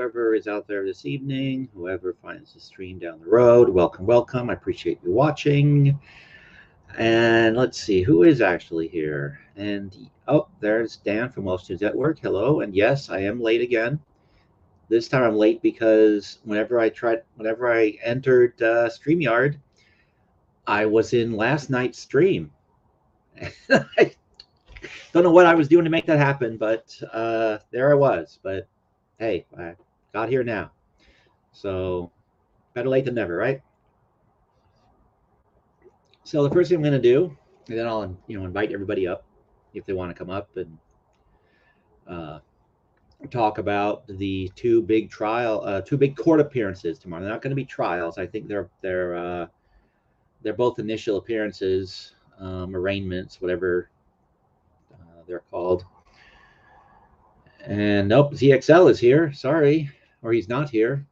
whoever is out there this evening, whoever finds the stream down the road, welcome, welcome. I appreciate you watching. And let's see, who is actually here? And oh, there's Dan from Welsh News Network. Hello. And yes, I am late again. This time I'm late because whenever I entered StreamYard, I was in last night's stream. I don't know what I was doing to make that happen, but there I was. But hey, I got here now. So better late than never, right? So the first thing I'm going to do, and then I'll invite everybody up if they want to come up and talk about the two big court appearances tomorrow. They're not going to be trials. I think they're both initial appearances, arraignments, whatever they're called. And nope, ZXL is here. Sorry, or he's not here.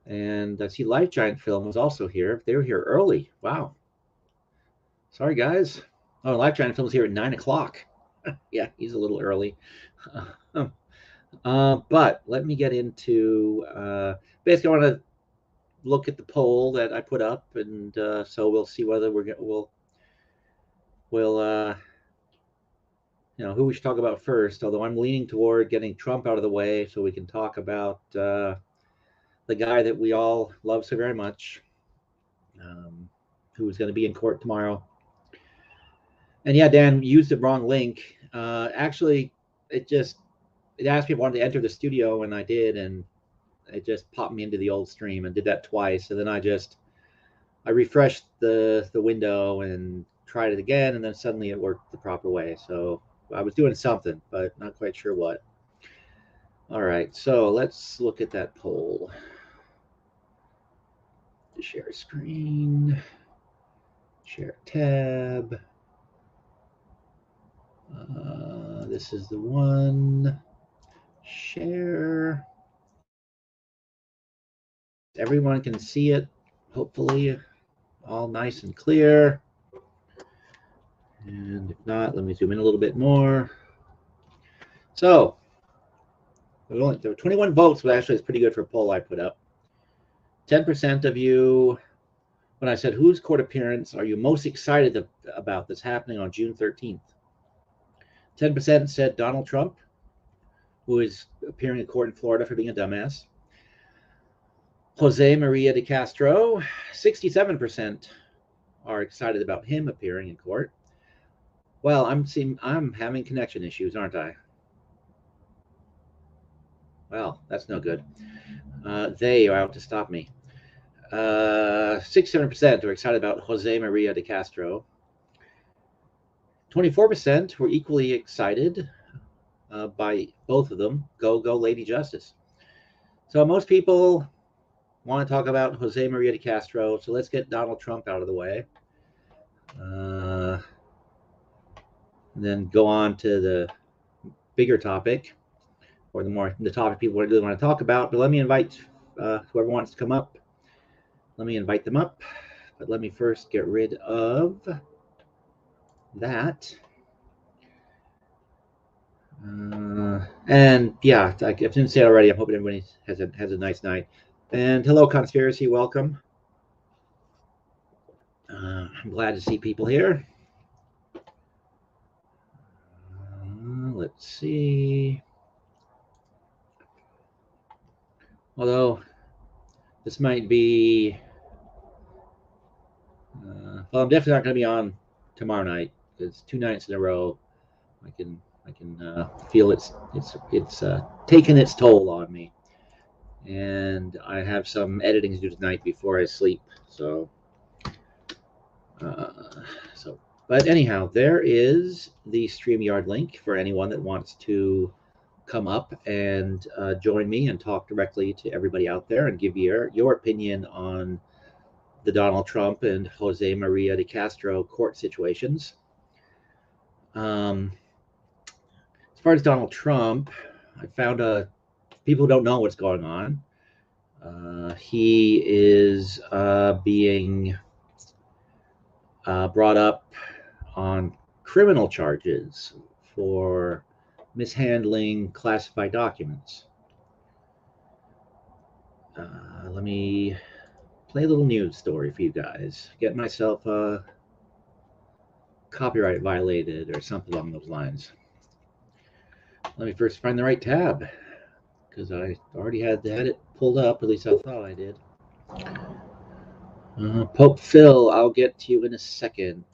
And I see Life Giant Film was also here. They were here early. Wow. Sorry, guys. Oh, Life Giant Film is here at 9 o'clock. Yeah, he's a little early. But let me get into basically I want to look at the poll that I put up, and so we'll see whether we'll who we should talk about first. Although I'm leaning toward getting Trump out of the way so we can talk about the guy that we all love so very much, who's going to be in court tomorrow. And yeah, Dan used the wrong link. Actually, it asked me if I wanted to enter the studio, and I did, and it just popped me into the old stream, and did that twice. And then I refreshed the window and tried it again, and then suddenly it worked the proper way. So I was doing something, but not quite sure what. All right, so let's look at that poll. Share screen, share tab. This is the one. Share. Everyone can see it, hopefully, all nice and clear. And if not, let me zoom in a little bit more. So there were 21 votes, but actually it's pretty good for a poll I put up. 10% of you, when I said whose court appearance are you most excited about that's happening on June 13th? 10% said Donald Trump, who is appearing in court in Florida for being a dumbass. Jose Maria DeCastro, 67% are excited about him appearing in court. Well, I'm having connection issues, aren't I? Well, that's no good. They are out to stop me. 67% are excited about Jose Maria DeCastro. 24% were equally excited by both of them. Go Lady Justice. So most people want to talk about Jose Maria DeCastro, so let's get Donald Trump out of the way. And then go on to the bigger topic, or the topic people really want to talk about. But let me invite whoever wants to come up. Let me invite them up. But let me first get rid of that. And yeah, I didn't say it already. I'm hoping everybody has a nice night. And hello, Conspiracy. Welcome. I'm glad to see people here. Let's see. Although this might be, well, I'm definitely not going to be on tomorrow night because 2 nights in a row, I can feel it's taken its toll on me, and I have some editing to do tonight before I sleep. So, but anyhow, there is the StreamYard link for anyone that wants to come up and join me and talk directly to everybody out there and give your opinion on the Donald Trump and Jose Maria DeCastro court situations. As far as Donald Trump, I found people who don't know what's going on. He is being brought up on criminal charges for mishandling classified documents. Let me play a little news story for you guys. Get myself copyright violated or something along those lines. Let me first find the right tab because I already had it pulled up. At least I thought I did. Pope Phil, I'll get to you in a second.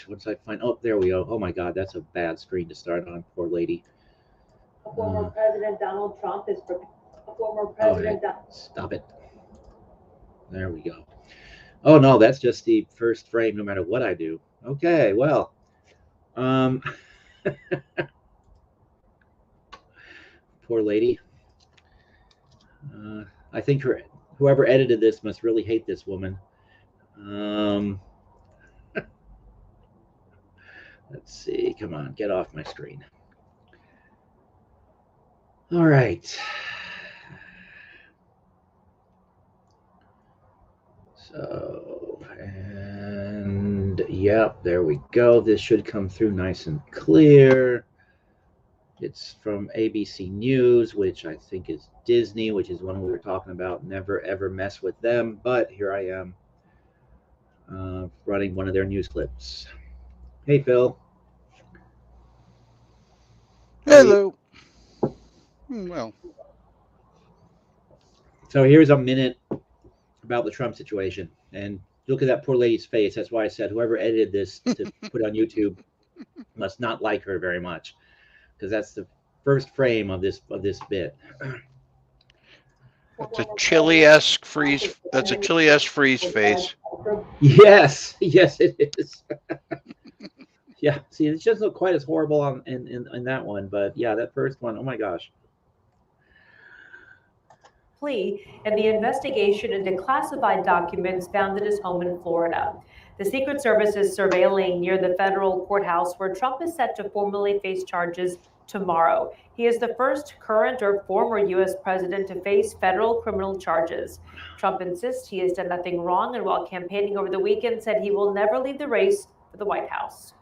Once I find, oh, there we go. Oh my God, that's a bad screen to start on. Poor lady. Former President Donald Trump is former President. Stop it. There we go. Oh no, that's just the first frame. No matter what I do. Okay, well, poor lady. I think whoever edited this must really hate this woman. Let's see. Come on, get off my screen. All right. So, and yep, there we go. This should come through nice and clear. It's from ABC News, which I think is Disney, which is one we were talking about. Never, ever mess with them. But here I am running one of their news clips. Hey, Phil. Hello. Well. So here's a minute about the Trump situation. And look at that poor lady's face. That's why I said whoever edited this to put on YouTube must not like her very much. Because that's the first frame of this bit. That's a chili-esque freeze. That's a chili-esque freeze face. Yes, it is. Yeah, see, it doesn't look quite as horrible in that one, but yeah, that first one, oh my gosh. Plea in the investigation into classified documents found at his home in Florida. The Secret Service is surveilling near the federal courthouse where Trump is set to formally face charges tomorrow. He is the first current or former U.S. president to face federal criminal charges. Trump insists he has done nothing wrong, and while campaigning over the weekend said he will never leave the race for the White House.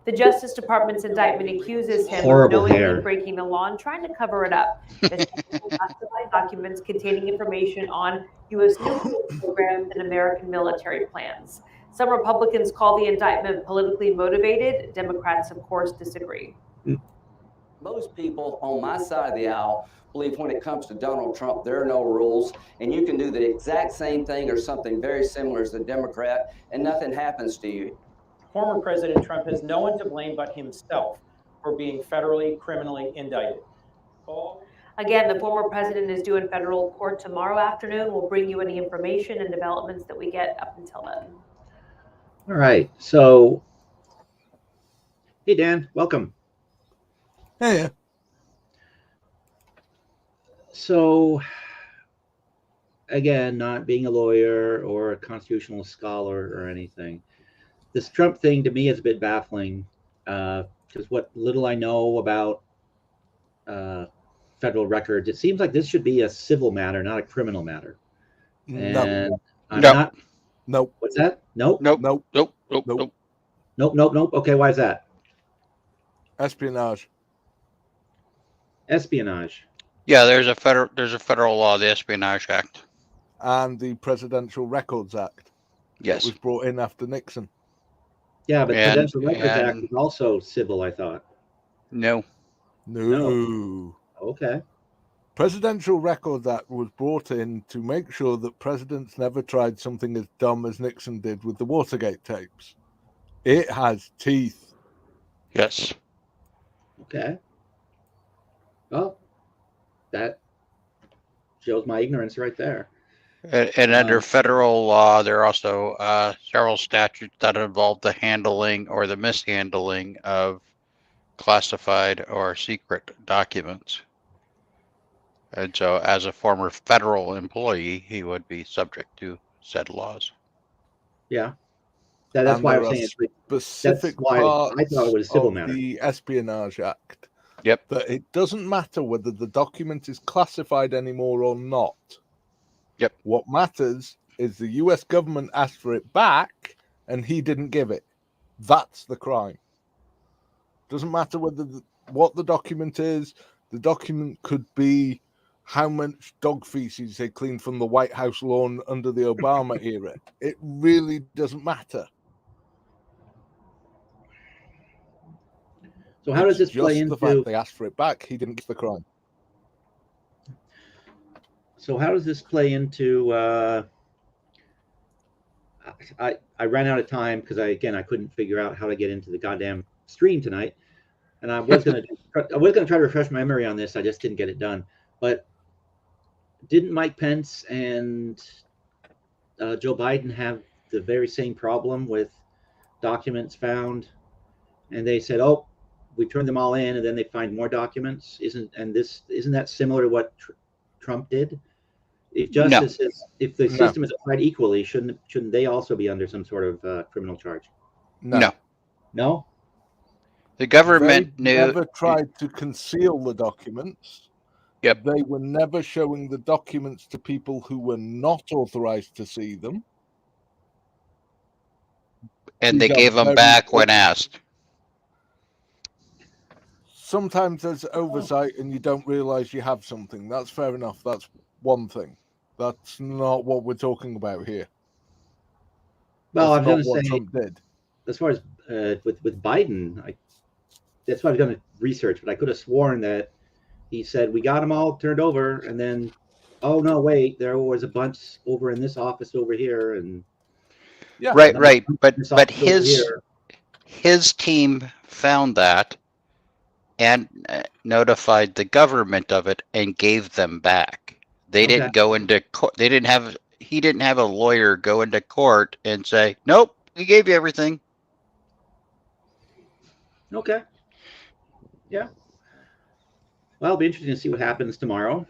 The Justice Department's indictment accuses him of knowingly breaking the law and trying to cover it up. The classified documents containing information on U.S. nuclear programs and American military plans. Some Republicans call the indictment politically motivated. Democrats, of course, disagree. Most people on my side of the aisle believe when it comes to Donald Trump, there are no rules, and you can do the exact same thing or something very similar as the Democrat, and nothing happens to you. Former President Trump has no one to blame but himself for being federally criminally indicted. Again, the former president is due in federal court tomorrow afternoon. We'll bring you any information and developments that we get up until then. All right. So, hey, Dan, welcome. Hey. So, again, not being a lawyer or a constitutional scholar or anything, this Trump thing to me is a bit baffling because what little I know about federal records, it seems like this should be a civil matter, not a criminal matter. And I'm not. Nope. What's that? Nope. Nope. Nope. Nope. Nope. Nope. Nope. Nope. Nope. Okay, why is that? Espionage. Espionage. Yeah, there's a federal law, the Espionage Act, and the Presidential Records Act. Yes, it was brought in after Nixon. Yeah, but the Presidential Records Act is also civil, I thought. No. Okay. Presidential Records Act was brought in to make sure that presidents never tried something as dumb as Nixon did with the Watergate tapes. It has teeth. Yes. Okay. Well, that shows my ignorance right there. And under federal law, there are also several statutes that involve the handling or the mishandling of classified or secret documents. And so as a former federal employee, he would be subject to said laws. Yeah. That's why I was saying specific parts I thought it was a civil matter. The Espionage Act. Yep. That it doesn't matter whether the document is classified anymore or not. Yep. What matters is the US government asked for it back and he didn't give it. That's the crime. Doesn't matter whether what the document is. The document could be how much dog feces they cleaned from the White House lawn under the Obama era. It really doesn't matter. So how does this play just the fact into? they asked for it back? He didn't get the crime. So how does this play into? I ran out of time because I couldn't figure out how to get into the goddamn stream tonight, and I was gonna try to refresh my memory on this. I just didn't get it done. But didn't Mike Pence and Joe Biden have the very same problem with documents found, and they said, "Oh, we turned them all in," and then they find more documents? Isn't that similar to what Trump did? If justice is, if the system is applied equally, shouldn't they also be under some sort of criminal charge? No. No. The government never tried to conceal the documents. Yep. They were never showing the documents to people who were not authorized to see them. And they gave them back when asked. Sometimes there's oversight and you don't realize you have something. That's fair enough. That's one thing. That's not what we're talking about here. Well, that's I'm going to what say, Trump did. As far as with Biden, that's what I was going to research, but I could have sworn that he said we got them all turned over, and then, oh no, wait, there was a bunch over in this office over here, and yeah, right. But his team found that and notified the government of it and gave them back. They didn't go into court. He didn't have a lawyer go into court and say, "Nope, we gave you everything." Okay. Yeah. Well, it'll be interesting to see what happens tomorrow.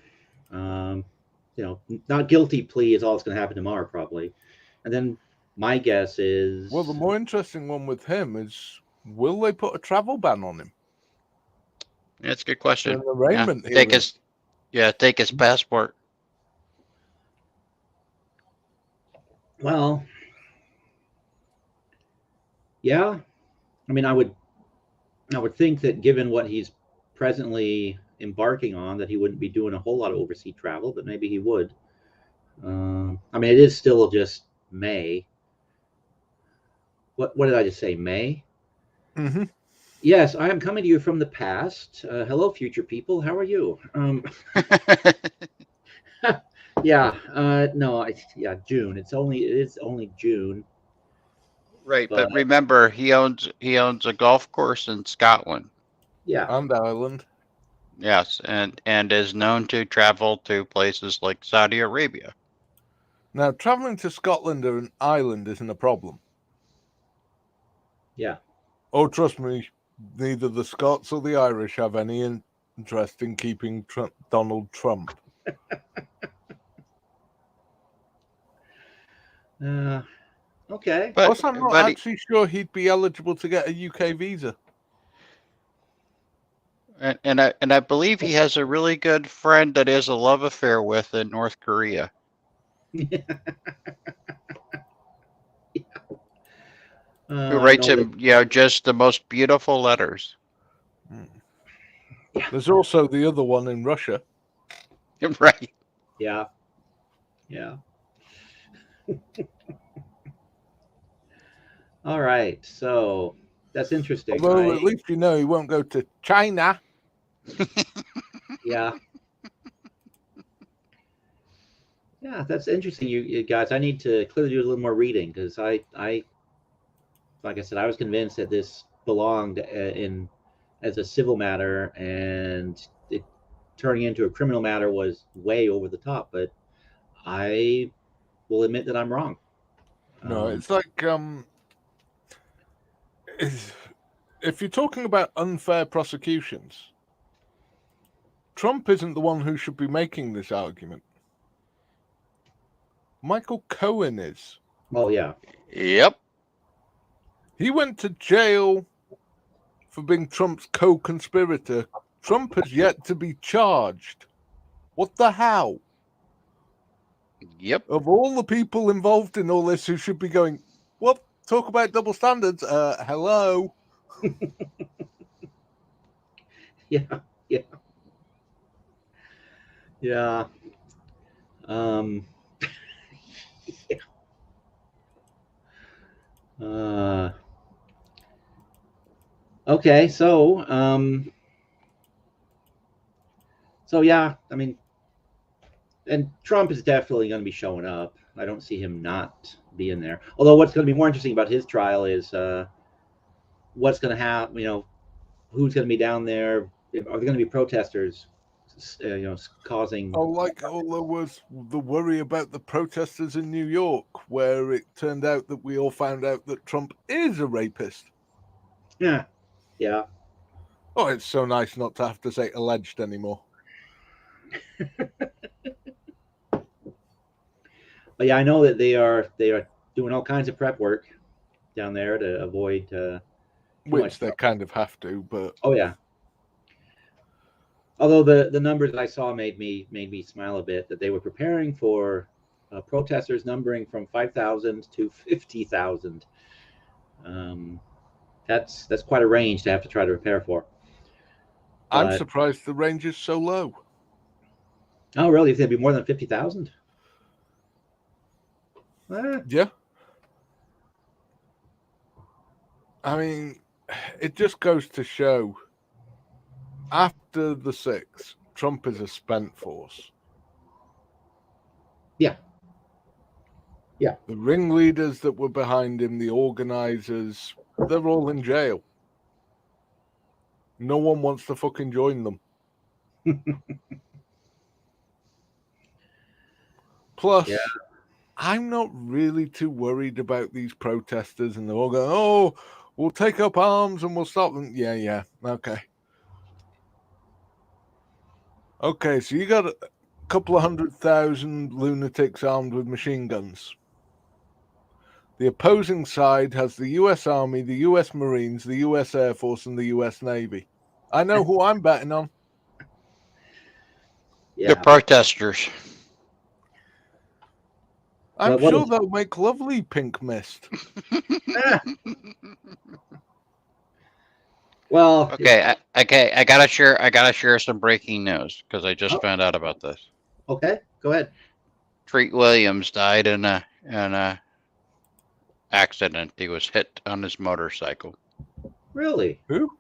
Not guilty plea is all that's going to happen tomorrow, probably. And then my guess is... Well, the more interesting one with him is, will they put a travel ban on him? That's a good question. Take his passport. Well, yeah. I mean, I would think that given what he's presently embarking on, that he wouldn't be doing a whole lot of overseas travel, but maybe he would. I mean, it is still just May. What did I just say? May? Mm-hmm. Yes, I am coming to you from the past. Hello, future people. How are you? June. It is only June. Right, but remember, he owns a golf course in Scotland. Yeah, and Ireland. Yes, and is known to travel to places like Saudi Arabia. Now, traveling to Scotland or an island isn't a problem. Yeah. Oh, trust me, neither the Scots or the Irish have any interest in keeping Donald Trump. Okay. Plus, I'm not actually sure he'd be eligible to get a UK visa. And I believe he has a really good friend that he has a love affair with in North Korea. Who writes him, just the most beautiful letters. Yeah. There's also the other one in Russia. Right. Yeah. Yeah. All right. So that's interesting. Although at least he won't go to China. Yeah. Yeah, that's interesting. You guys, I need to clearly do a little more reading because I like I said, I was convinced that this belonged as a civil matter, and it turning into a criminal matter was way over the top. But I will admit that I'm wrong. No, it's like if you're talking about unfair prosecutions, Trump isn't the one who should be making this argument. Michael Cohen is. Well, yeah. Yep. He went to jail for being Trump's co-conspirator. Trump has yet to be charged. What the hell? Yep. Of all the people involved in all this who should be going, well, talk about double standards. Hello. Yeah. Yeah. Yeah. Okay, so yeah, I mean, and Trump is definitely going to be showing up. I don't see him not being there. Although what's going to be more interesting about his trial is what's going to happen. Who's going to be down there? Are there going to be protesters? Causing. Oh, like there was the worry about the protesters in New York, where it turned out that we all found out that Trump is a rapist. Yeah. Oh, it's so nice not to have to say alleged anymore. But yeah, I know that they are doing all kinds of prep work down there to avoid. Which they kind of have to, but oh yeah. Although the numbers that I saw made me smile a bit, that they were preparing for protesters numbering from 5,000 to 50,000. That's quite a range to have to try to prepare for. I'm surprised the range is so low. Oh, really? It's going to be more than 50,000? Yeah. I mean, it just goes to show, after the 6th, Trump is a spent force. Yeah. The ringleaders that were behind him, the organizers, they're all in jail. No one wants to fucking join them. Plus, I'm not really too worried about these protesters, and they're all going, oh, we'll take up arms and we'll stop them. Yeah, okay. Okay, so you got a couple of 100,000 lunatics armed with machine guns. The opposing side has the U.S. Army, the U.S. Marines, the U.S. Air Force, and the U.S. Navy. I know who I'm betting on. Yeah. The protesters. I'm sure they'll make lovely pink mist. Well, okay, I gotta share some breaking news because I just found out about this. Okay, go ahead. Treat Williams died in a accident. He was hit on his motorcycle. Really? Who?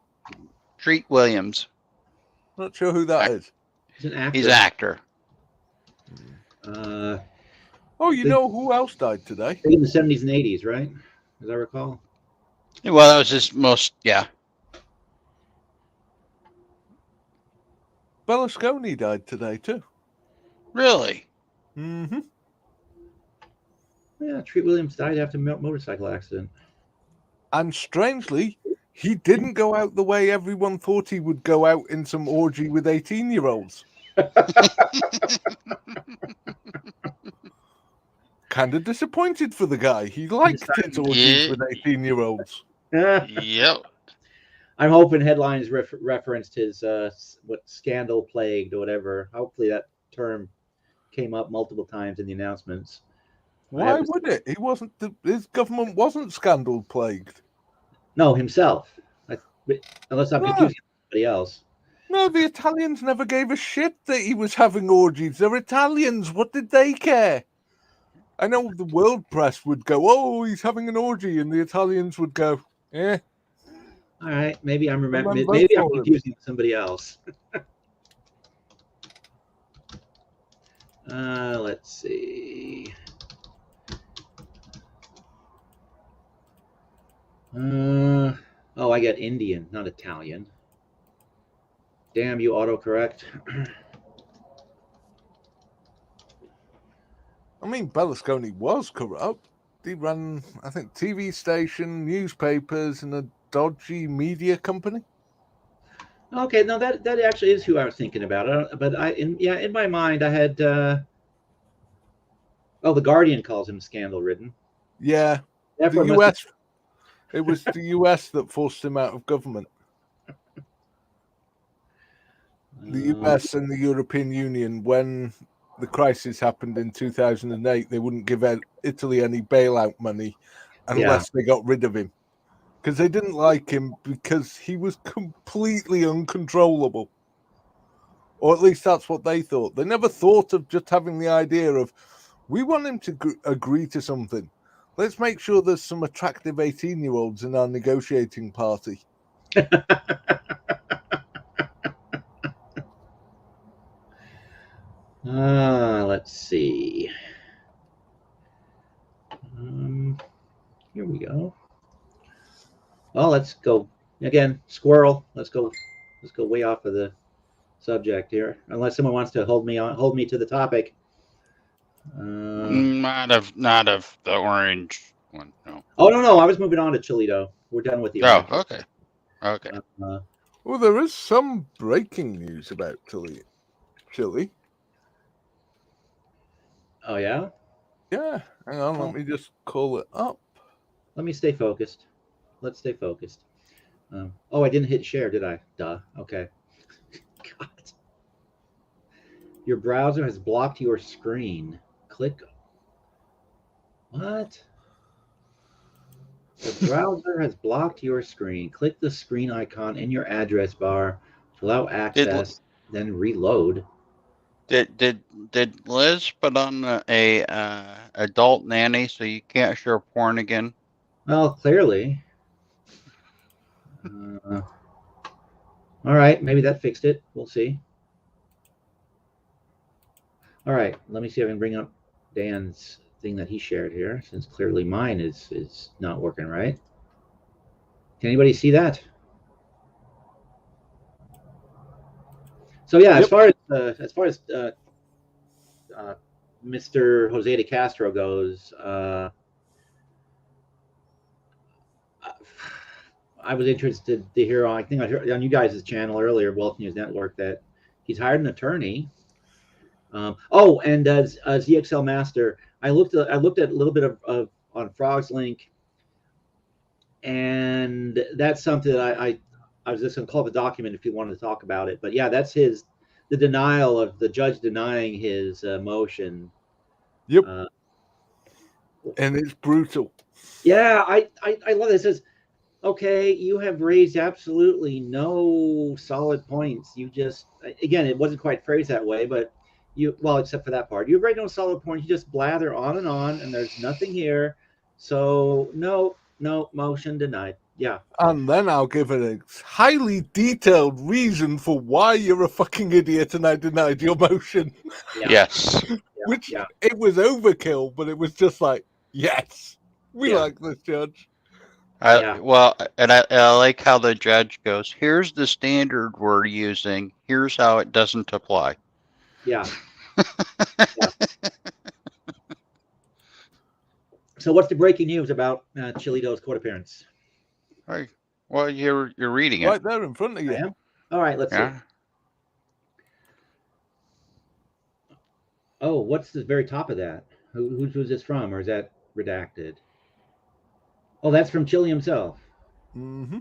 Treat Williams. Not sure who that is. He's an actor. He's an actor. Oh, you know who else died today? In the 70s and 80s, right? As I recall. Well, that was his most, yeah. Berlusconi died today too. Really? Mm-hmm. Yeah, Treat Williams died after a motorcycle accident. And strangely, he didn't go out the way everyone thought he would go out in some orgy with 18-year-olds. Kind of disappointed for the guy. He liked his orgies with 18-year-olds. Yep. I'm hoping headlines referenced his what scandal plagued or whatever. Hopefully that term came up multiple times in the announcements. Why would it? He wasn't. His government wasn't scandal plagued. No, himself. Unless I'm confusing somebody else. No, the Italians never gave a shit that he was having orgies. They're Italians. What did they care? I know the world press would go, "Oh, he's having an orgy," and the Italians would go, "Eh." All right, maybe I'm remembering. Maybe I'm confusing somebody else. Let's see. Oh, I get Indian, not Italian. Damn you, autocorrect. I mean, Berlusconi was corrupt. He ran, I think, TV station, newspapers, and a dodgy media company. Okay, no, that actually is who I was thinking about. But in my mind, I had. The Guardian calls him scandal-ridden. Yeah, the U.S. It was the U.S. that forced him out of government. The U.S. and the European Union, when the crisis happened in 2008, they wouldn't give Italy any bailout money unless they got rid of him. Because they didn't like him because he was completely uncontrollable. Or at least that's what they thought. They never thought of just having the idea of, we want him to agree to something. Let's make sure there's some attractive 18-year-olds in our negotiating party. Let's see. Here we go. Well, let's go again. Squirrel. Let's go way off of the subject here. Unless someone wants to hold me to the topic. Not of the orange one. No. Oh no! I was moving on to Chilito. We're done with the. Oh, orange. okay. Well, there is some breaking news about Chile. Oh yeah. Yeah. Hang on. Let me just call it up. Let me stay focused. Let's stay focused. Oh, I didn't hit share, did I? Duh. Okay. God. Your browser has blocked your screen. Click. What? The browser has blocked your screen. Click the screen icon in your address bar to allow access, then reload. Did Liz put on a adult nanny so you can't show porn again? Well, clearly. All right, maybe that fixed it. We'll see. All right, let me see if I can bring up Dan's thing that he shared here, since clearly mine is not working right. Can anybody see that? So yeah, as far as Mr. Jose DeCastro goes, I was interested to hear. I think I heard on you guys' channel earlier, Wealth News Network, that he's hired an attorney. Oh, and as ZXL Master, I looked at a little bit of on Frog's Link, and that's something that I was just going to call the document if you wanted to talk about it. But yeah, that's the denial of the judge denying his motion. Yep. And it's brutal. Yeah, I love it. It says, okay, you have raised absolutely no solid points. You just, again, it wasn't quite phrased that way, but except for that part, you've raised no solid points. You just blather on, and there's nothing here. So no, motion denied. Yeah. And then I'll give it a highly detailed reason for why you're a fucking idiot and I denied your motion. Yeah. Yes. Which it was overkill, but it was just like, yes, we like this judge. Well, and I like how the judge goes, here's the standard we're using. Here's how it doesn't apply. Yeah. So what's the breaking news about Chilito's court appearance? Right. Well, you're reading it. Right there in front of you. I am? All right, let's see. Oh, what's the very top of that? Who's this from, or is that redacted? Oh, that's from Chili himself. Mm-hmm.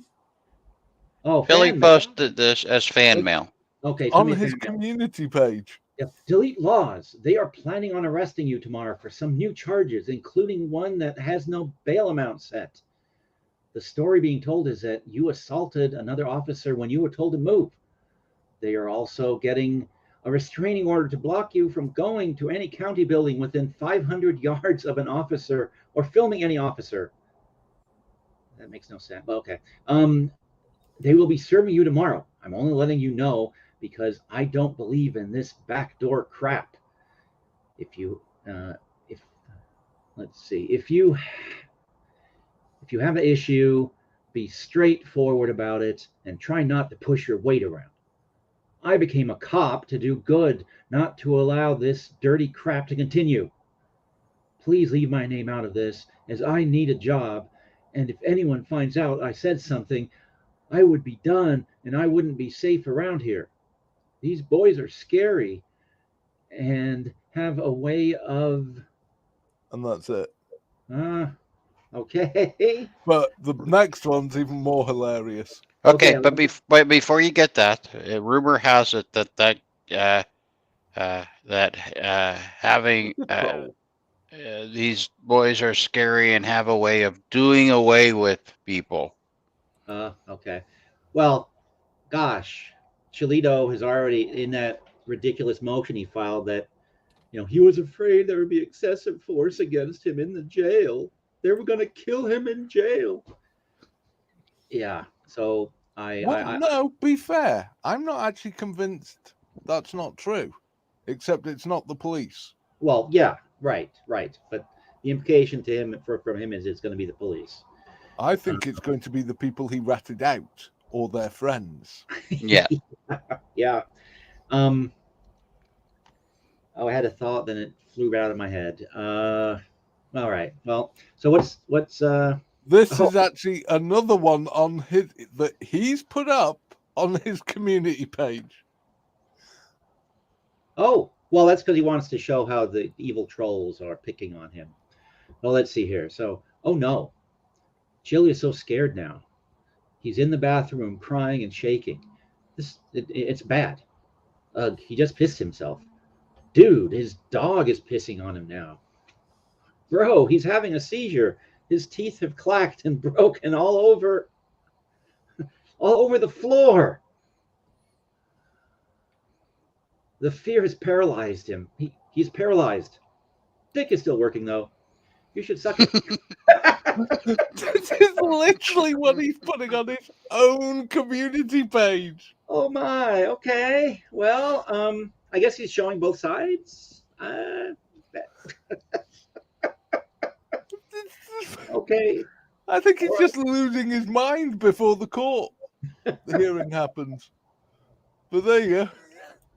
Oh, Chili posted this as fan mail. Okay. On his community page. Yeah. Delete laws. They are planning on arresting you tomorrow for some new charges, including one that has no bail amount set. The story being told is that you assaulted another officer when you were told to move. They are also getting a restraining order to block you from going to any county building within 500 yards of an officer or filming any officer. That makes no sense. But okay. They will be serving you tomorrow. I'm only letting you know because I don't believe in this backdoor crap. If you have an issue, be straightforward about it and try not to push your weight around. I became a cop to do good, not to allow this dirty crap to continue. Please leave my name out of this, as I need a job, and if anyone finds out I said something, I would be done and I wouldn't be safe around here. These boys are scary and have a way of... And that's it. Okay. But the next one's even more hilarious. Okay, but before you get that, rumor has it that having these boys are scary and have a way of doing away with people. Okay. Well, gosh, Chilito has already, in that ridiculous motion he filed that, he was afraid there would be excessive force against him in the jail. They were going to kill him in jail. Yeah. So no, be fair. I'm not actually convinced that's not true, except it's not the police. Well, yeah, right. But the implication to him from him is it's going to be the police. I think it's going to be the people he ratted out or their friends. Yeah. Yeah. I had a thought, then it flew out of my head. All right. Well, so what's This is actually another one on his that he's put up on his community page. Oh, well, that's because he wants to show how the evil trolls are picking on him. Well, let's see here. So, oh no, Chili is so scared now. He's in the bathroom crying and shaking. It's bad. He just pissed himself. Dude, his dog is pissing on him now. Bro, he's having a seizure. His teeth have clacked and broken all over the floor. The fear has paralyzed him. He's paralyzed. Dick is still working, though. You should suck it. This is literally what he's putting on his own community page. Oh my, okay. Well, I guess he's showing both sides. Okay. I think he's just losing his mind before the hearing happens. But there you go.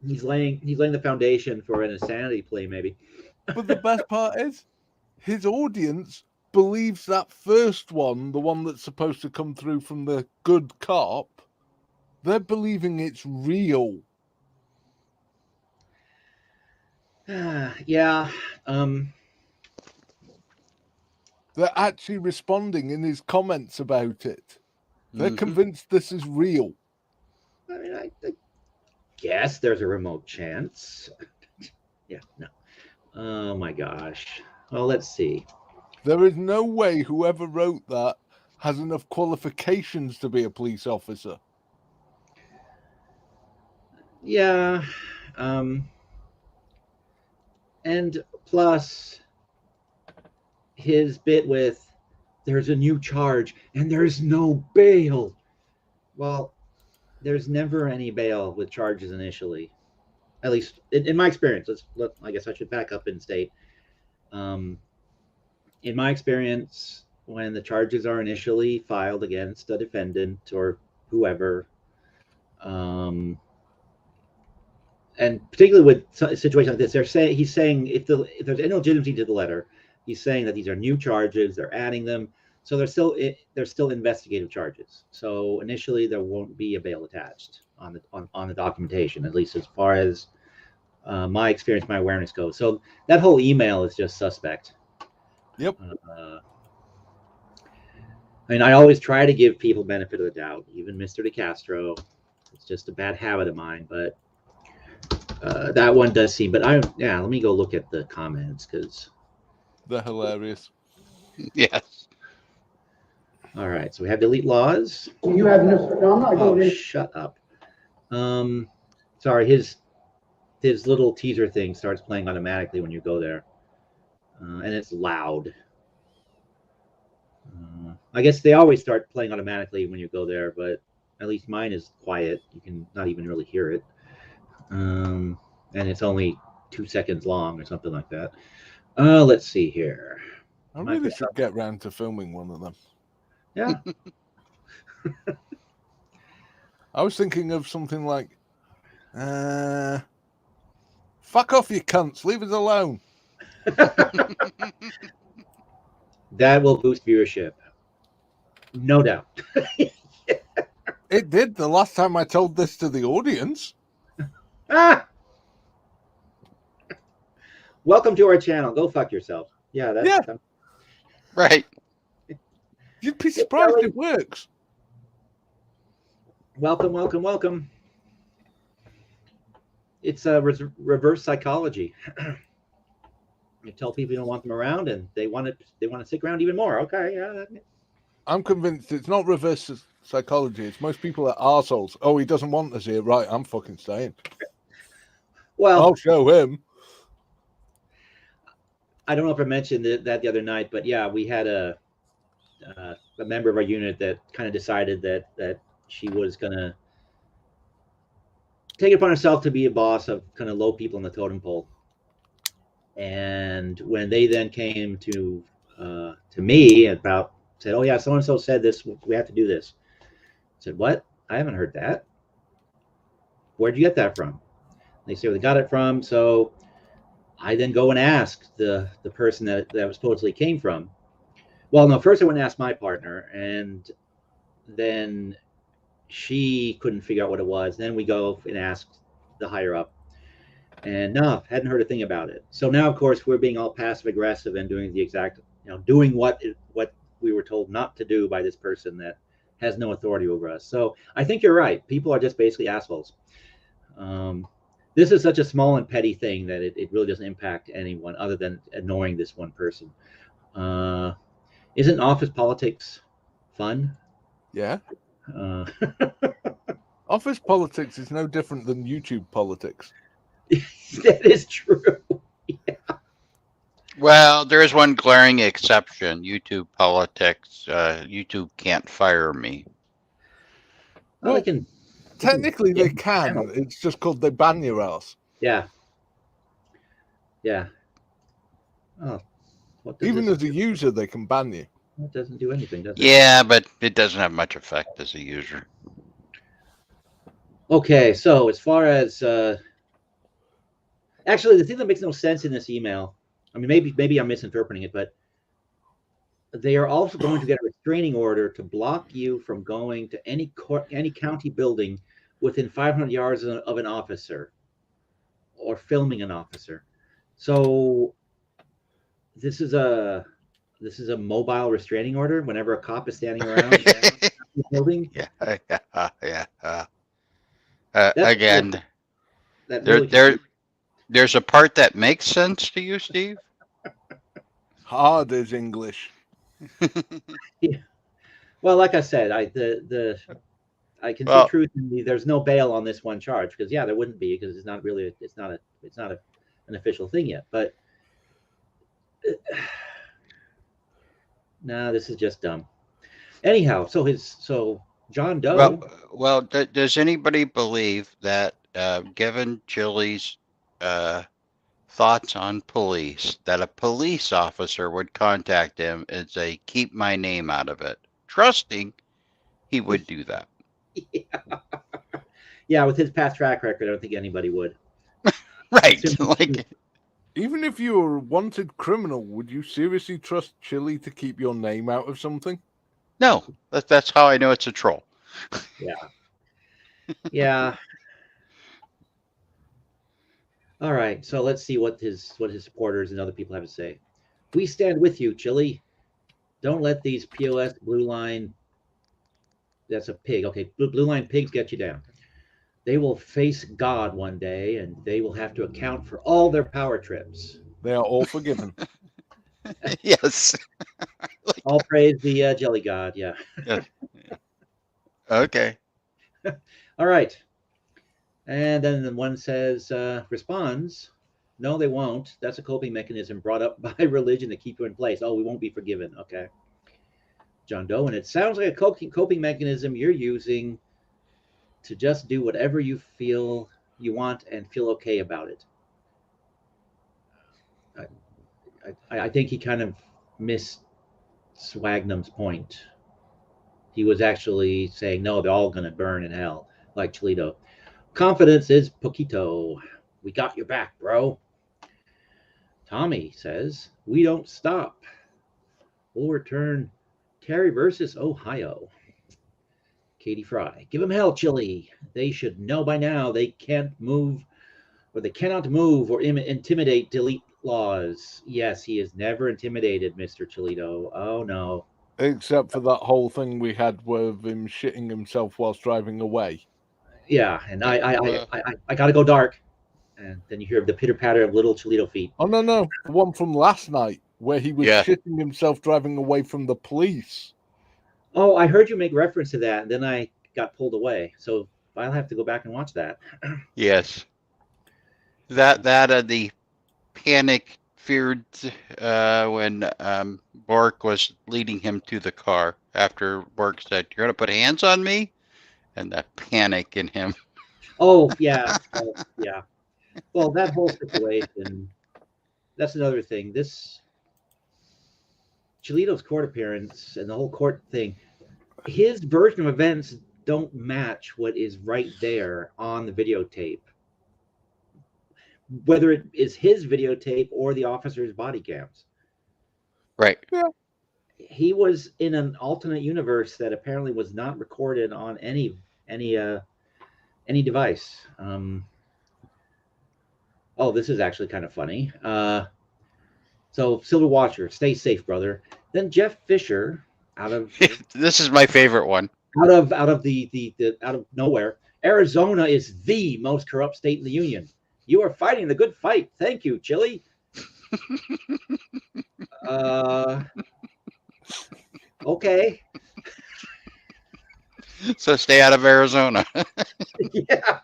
He's laying the foundation for an insanity play, maybe. But the best part is his audience believes that first one, the one that's supposed to come through from the good cop, they're believing it's real. Yeah. They're actually responding in his comments about it. They're convinced this is real. I mean, I guess there's a remote chance. Yeah, no. Oh my gosh. Well, let's see. There is no way whoever wrote that has enough qualifications to be a police officer. Yeah. And plus his bit with there's a new charge and there's no bail. Well, there's never any bail with charges initially. At least in my experience. I guess I should back up and state. In my experience, when the charges are initially filed against a defendant or whoever, and particularly with a situation like this, he's saying if there's any legitimacy to the letter, he's saying that these are new charges, they're adding them, so they're still investigative charges. So initially, there won't be a bail attached on the documentation, at least as far as my experience, my awareness goes. So that whole email is just suspect. Yep. I mean, I always try to give people benefit of the doubt, even Mr. DeCastro. It's just a bad habit of mine, but that one does seem. But let me go look at the comments because they're hilarious. Yes. All right, so we have delete laws. You have no, I'm not going in. Shut up. Sorry, his little teaser thing starts playing automatically when you go there. And it's loud. I guess they always start playing automatically when you go there, but at least mine is quiet. You can not even really hear it. And it's only 2 seconds long or something like that. Let's see here. I really should get round to filming one of them. Yeah. I was thinking of something like, fuck off, you cunts. Leave us alone. That will boost viewership. No doubt. It did the last time I told this to the audience. Welcome to our channel. Go fuck yourself. Yeah, that's Right. You'd be surprised it works. Welcome. It's a reverse psychology. You tell people you don't want them around, and they want to stick around even more. Okay, yeah. I'm convinced it's not reverse psychology. It's most people are arseholes. Oh, he doesn't want us here. Right, I'm fucking staying. Well, I'll show him. I don't know if I mentioned that the other night, but yeah, we had a member of our unit that kind of decided that she was gonna take it upon herself to be a boss of kind of low people on the totem pole. And when they then came to me about, said, "Oh yeah, so and so said this. We have to do this." I said, "What? I haven't heard that. Where'd you get that from?" They say, "Well, they got it from." So I then go and ask the person that supposedly came from. Well, no, first I went and asked my partner, and then she couldn't figure out what it was. Then we go and ask the higher up, and no, hadn't heard a thing about it. So now, of course, we're being all passive aggressive and doing the exact, doing what we were told not to do by this person that has no authority over us. So I think you're right. People are just basically assholes. This is such a small and petty thing that it really doesn't impact anyone other than annoying this one person. Isn't office politics fun? Yeah. Office politics is no different than YouTube politics. That is true. Yeah. Well, there is one glaring exception. YouTube politics. YouTube can't fire me. Well, Well, they can. Technically, they can. It's just called they ban your ass. Yeah. Yeah. Oh, what does Even this as a do? user, they can ban you. It doesn't do anything, does it? Yeah, but it doesn't have much effect as a user. Okay, so as far as actually, the thing that makes no sense in this email, I mean, maybe I'm misinterpreting it, but they are also going to get a restraining order to block you from going to any county building within 500 yards of an officer or filming an officer. So this is a mobile restraining order whenever a cop is standing around the building. Yeah. That's Again, cool. That really there's a part that makes sense to you, Steve. Hard is English. Yeah. Well, like I said, I can see truth in the, there's no bail on this one charge, because there wouldn't be, because it's not an official thing yet. But no, this is just dumb. Anyhow, so John Doe. Well, does anybody believe that, given Chili's thoughts on police, that a police officer would contact him and say, "Keep my name out of it," trusting he would do that? Yeah, with his past track record, I don't think anybody would. Right. Like, even if you were a wanted criminal, would you seriously trust Chili to keep your name out of something? No, that's how I know it's a troll. Yeah. Yeah. All right, so let's see what his supporters and other people have to say. "We stand with you, Chili. Don't let these POS blue line," that's a pig. Okay, blue line pigs get you down. "They will face God one day, and they will have to account for all their power trips. They are all forgiven." Yes. All praise the jelly god." Yeah. Okay. All right. And then the one says, responds, "No, they won't. That's a coping mechanism brought up by religion to keep you in place. Oh, we won't be forgiven." Okay. John Doe, "And it sounds like a coping mechanism you're using to just do whatever you feel you want and feel okay about it." I think he kind of missed Swagnum's point. He was actually saying, no, they're all going to burn in hell, like Chilito. "Confidence is poquito. We got your back, bro." Tommy says, "We don't stop. We'll return Terry versus Ohio." Katie Fry, "Give them hell, Chili. They should know by now they can't move, or they cannot move or intimidate delete laws." Yes, he is never intimidated, Mr. Chilito. Oh, no. Except for that whole thing we had with him shitting himself whilst driving away. Yeah, and I got to go dark. And then you hear the pitter-patter of little Chilito feet. Oh, no. The one from last night, where he was shitting himself driving away from the police. Oh, I heard you make reference to that, and then I got pulled away. So I'll have to go back and watch that. Yes. The panic feared when Bork was leading him to the car after Bork said, "You're going to put hands on me," and that panic in him. Oh yeah, yeah. Well, that whole situation. That's another thing. This Chilito's court appearance and the whole court thing. His version of events don't match what is right there on the videotape. Whether it is his videotape or the officer's body cams. Right. Yeah. He was in an alternate universe that apparently was not recorded on any device. Oh, this is actually kind of funny. So Silver Watcher, stay safe, brother. Then Jeff Fisher, out of This is my favorite one. out of nowhere, Arizona is the most corrupt state in the union. You are fighting the good fight. Thank you, Chili. Okay. So stay out of Arizona. Yeah.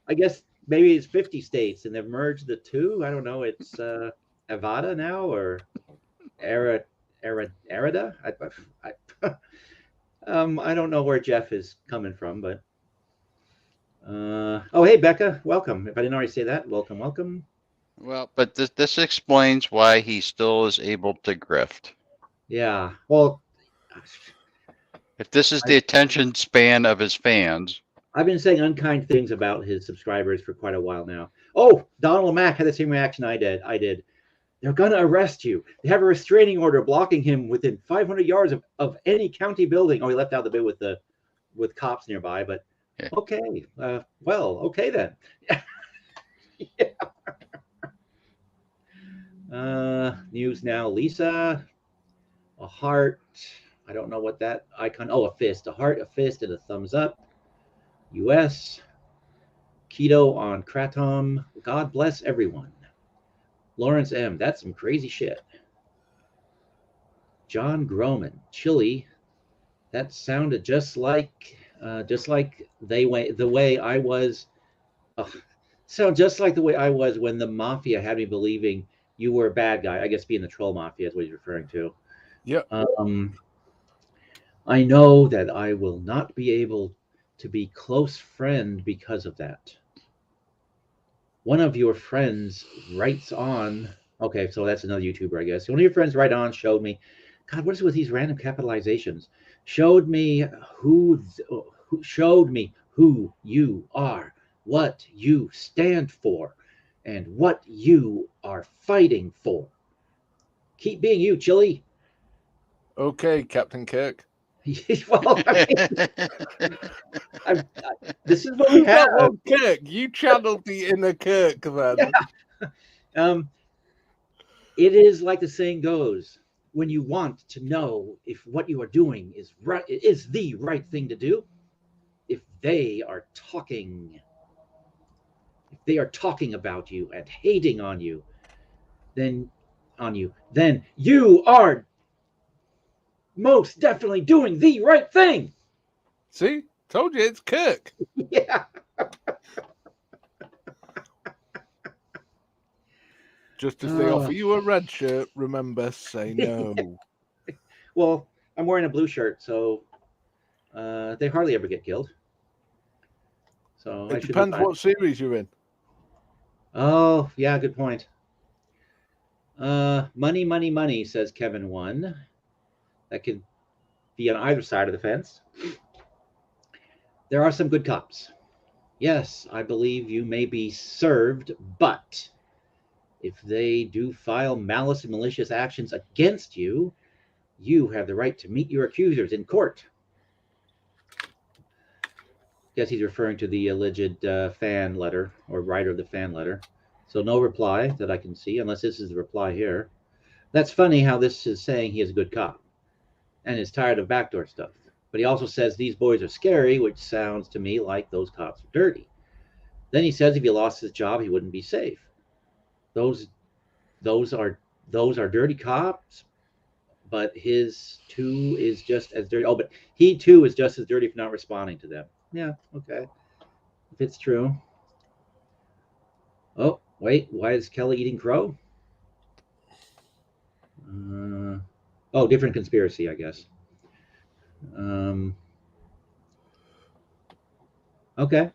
I guess maybe it's 50 states and they've merged the two. I don't know. It's Avada now or Arida. I don't know where Jeff is coming from, but oh, hey, Becca, welcome. If I didn't already say that, welcome. Well, but this explains why he still is able to grift. Yeah. Well, if this is the attention span of his fans. I've been saying unkind things about his subscribers for quite a while now. Oh, Donald Mack had the same reaction I did. They're going to arrest you. They have a restraining order blocking him within 500 yards of any county building. Oh, he left out the bit with cops nearby, but yeah. Okay. Well, okay then. Yeah. News now. Lisa, a heart. I don't know what that icon. Oh, a fist. A heart, a fist, and a thumbs up. U.S. Keto on Kratom. God bless everyone. Lawrence M. That's some crazy shit. John Groman. Chili. That sounded just like the way I was. Sound just like the way I was when the mafia had me believing you were a bad guy. I guess being the troll mafia is what he's referring to. Yeah. I know that I will not be able to be close friend because of that. One of your friends writes on. Okay, so that's another YouTuber, I guess. One of your friends right on showed me. God, what is it with these random capitalizations? Showed me who you are, what you stand for, and what you are fighting for. Keep being you, Chili. Okay, Captain Kirk. Well, I mean, this is what we have. Well, Kirk, you channeled the inner Kirk then. Yeah. It is like the saying goes, when you want to know if what you are doing is right, is the right thing to do, if they are talking about you and hating on you, then you are most definitely doing the right thing. See? Told you it's Kirk. Yeah. Just if they offer you a red shirt, remember, say no. Well, I'm wearing a blue shirt, so they hardly ever get killed. So it depends what series you're in. Oh, yeah, good point. Money, says Kevin 1. That could be on either side of the fence. There are some good cops. Yes, I believe you may be served, but if they do file malice and malicious actions against you, you have the right to meet your accusers in court. Guess he's referring to the alleged fan letter or writer of the fan letter. So no reply that I can see, unless this is the reply here. That's funny how this is saying he is a good cop and is tired of backdoor stuff. But he also says these boys are scary, which sounds to me like those cops are dirty. Then he says if he lost his job, he wouldn't be safe. Those are dirty cops, but his too is just as dirty. Oh, but he too is just as dirty for not responding to them. Yeah, okay. If it's true. Oh, wait, why is Kelly eating crow? Oh, different conspiracy, I guess. Okay,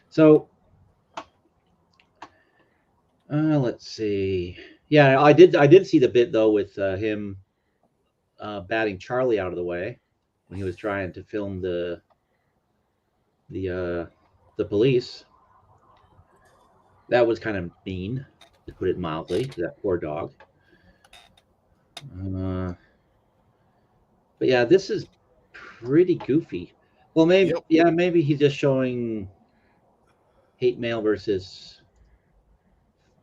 so let's see. Yeah, I did see the bit though with him batting Charlie out of the way when he was trying to film the police. That was kind of mean, to put it mildly, to that poor dog. But yeah, this is pretty goofy. Well, maybe maybe he's just showing hate mail versus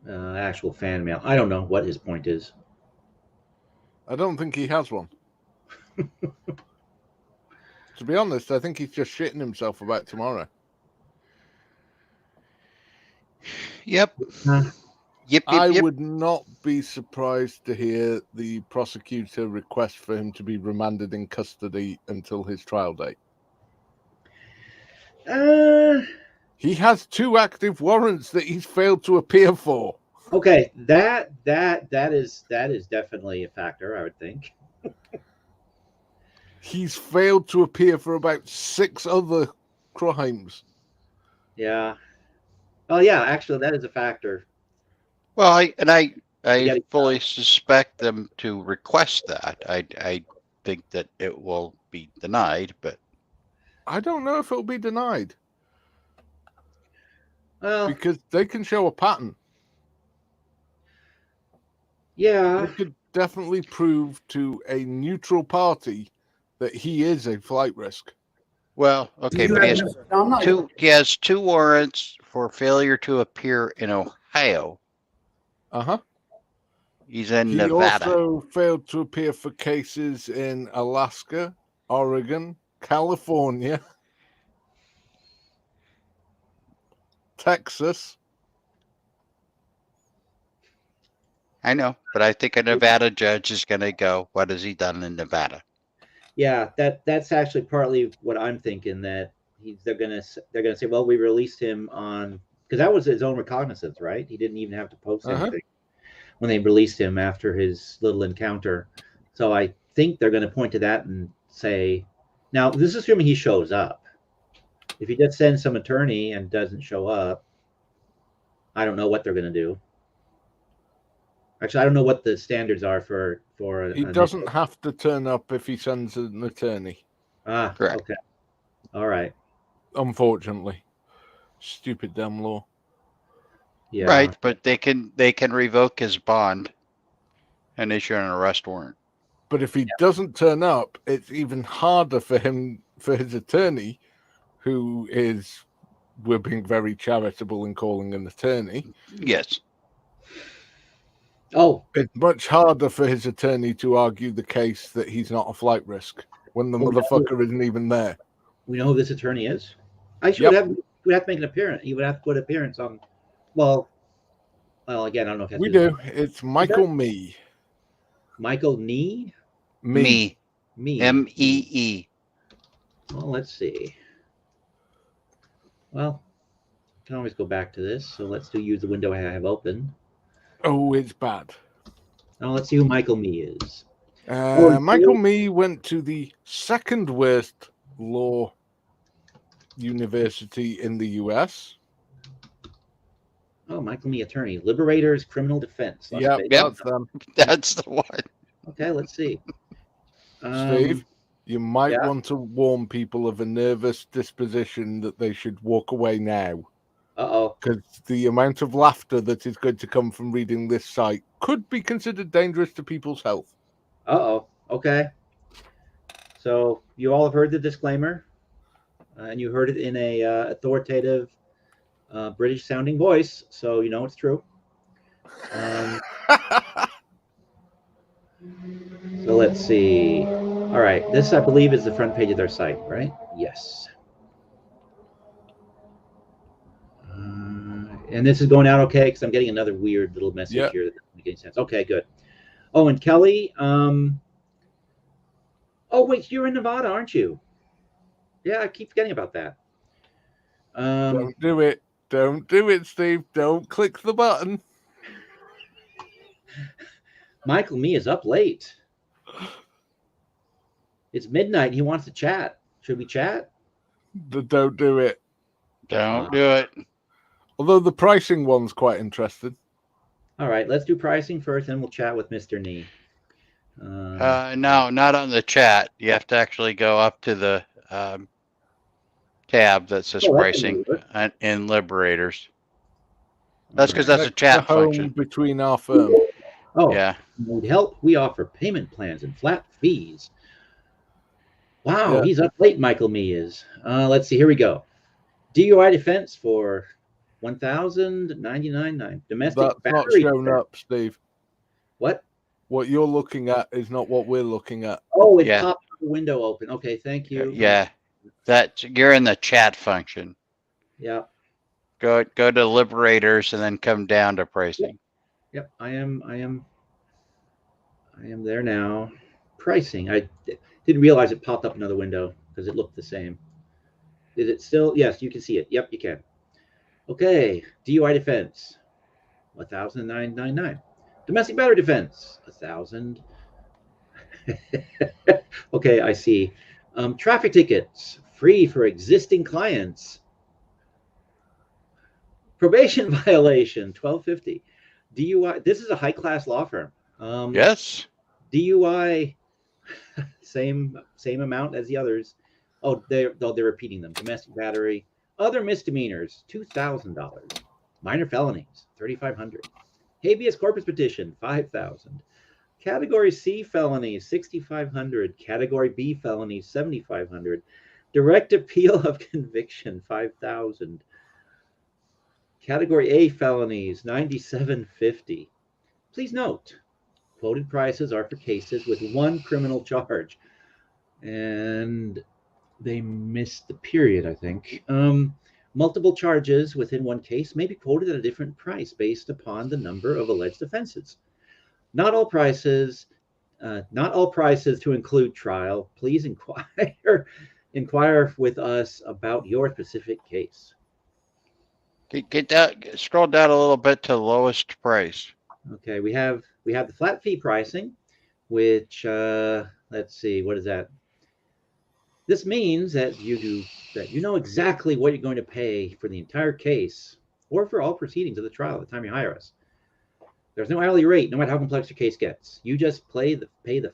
actual fan mail. I don't know what his point is. I don't think he has one. To be honest, I think he's just shitting himself about tomorrow. Yep. Yep. I would not be surprised to hear the prosecutor request for him to be remanded in custody until his trial date. He has 2 active warrants that he's failed to appear for. Okay, that is definitely a factor, I would think. He's failed to appear for about 6 other crimes. Yeah. Oh yeah, actually that is a factor. Well, I fully suspect them to request that. I think that it will be denied, but I don't know if it'll be denied. Well, because they can show a pattern. Yeah. They could definitely prove to a neutral party that he is a flight risk. Well, okay, but he has 2 warrants for failure to appear in Ohio. Uh-huh. He's in he Nevada. He also failed to appear for cases in Alaska, Oregon, California, Texas. I know, but I think a Nevada judge is going to go, what has he done in Nevada? Yeah, that's actually partly what I'm thinking, that they're gonna say, well, we released him on, because that was his own recognizance, right? He didn't even have to post anything when they released him after his little encounter. So I think they're going to point to that and say, now this is assuming he shows up. If he just sends some attorney and doesn't show up, I don't know what they're going to do. Actually, I don't know what the standards are for. He doesn't have to turn up if he sends an attorney. Ah, correct. Okay. All right. Unfortunately, stupid damn law. Yeah. Right, but they can revoke his bond and issue an arrest warrant. But if he doesn't turn up, it's even harder for his attorney, who is, we're being very charitable in calling an attorney. Yes. Oh, it's much harder for his attorney to argue the case that he's not a flight risk when the motherfucker isn't even there. We know who this attorney is. We'd have to make an appearance. He would have to put appearance on. Well, again, I don't know if we do. It's Michael Mee. Michael Nee? Me. M-E-E. Well, let's see. Well, I can always go back to this. So let's use the window I have open. Oh, it's bad. Now let's see who Michael Mee is. Michael Mee went to the second worst law university in the U.S. Oh, Michael Mee, attorney, Liberators Criminal Defense. Yep, that's the one. Okay, let's see. Steve, you might want to warn people of a nervous disposition that they should walk away now. Uh-oh. Because the amount of laughter that is going to come from reading this site could be considered dangerous to people's health. Uh-oh. Okay. So you all have heard the disclaimer, and you heard it in a authoritative British-sounding voice, so you know it's true. So let's see. All right. This, I believe, is the front page of their site, right? Yes. And this is going out okay, because I'm getting another weird little message here that doesn't make any sense. Okay, good. Oh, and Kelly, oh, wait, you're in Nevada, aren't you? Yeah, I keep forgetting about that. Don't do it. Don't do it, Steve. Don't click the button. Michael Me is up late. It's midnight. He wants to chat. Should we chat? Don't do it. Don't do it. Although the pricing one's quite interesting. All right, let's do pricing first, then we'll chat with Mr. Nee. No, not on the chat. You have to actually go up to the tab that says pricing in Liberators. That's because that's a chat function. Between our firms. Oh, yeah. Need help? We offer payment plans and flat fees. Wow, he's up late, Michael Me is. Let's see, here we go. DUI defense for $1,099.9. Domestic That's battery. Not shown up, Steve. What? What you're looking at is not what we're looking at. Oh, it popped the window open. Okay, thank you. Yeah, you're in the chat function. Yeah. Go to Liberators and then come down to pricing. Yep, I am there now. Pricing. I didn't realize it popped up another window because it looked the same. Is it still? Yes, you can see it. Yep, you can. Okay, DUI defense, $1,999. Domestic battery defense, $1,000. Okay, I see. Traffic tickets, free for existing clients. Probation violation, $1,250. DUI. This is a high-class law firm. Yes. DUI, same amount as the others. Oh, they're repeating them. Domestic battery, other misdemeanors, $2,000. Minor felonies, $3,500. Habeas corpus petition, $5,000. Category C felonies, $6,500. Category B felonies, $7,500. Direct appeal of conviction, $5,000. Category A felonies, $97.50. Please note, quoted prices are for cases with one criminal charge. And they missed the period, I think. Multiple charges within one case may be quoted at a different price based upon the number of alleged offenses. Not all prices to include trial. Please inquire with us about your specific case. Get down, scroll down a little bit to lowest price. Okay, we have the flat fee pricing, which let's see, what is that? This means that you know exactly what you're going to pay for the entire case or for all proceedings of the trial at the time you hire us. There's no hourly rate, no matter how complex your case gets. You just pay the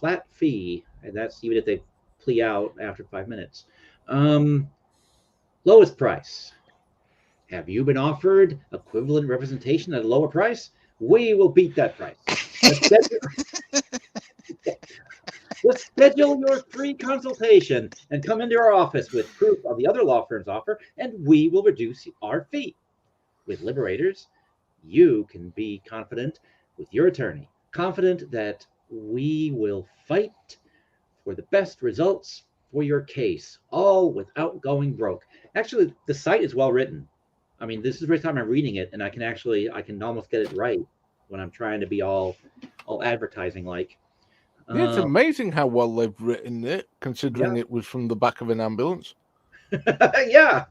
flat fee, and that's even if they plea out after 5 minutes. Lowest price. Have you been offered equivalent representation at a lower price? We will beat that price. Just schedule your free consultation and come into our office with proof of the other law firm's offer, and we will reduce our fee. With Liberators, you can be confident with your attorney, confident that we will fight for the best results for your case, all without going broke. Actually, the site is well written. I mean, this is the first time I'm reading it, and I can almost get it right when I'm trying to be all advertising like. Yeah, it's amazing how well they've written it, considering it was from the back of an ambulance. Yeah.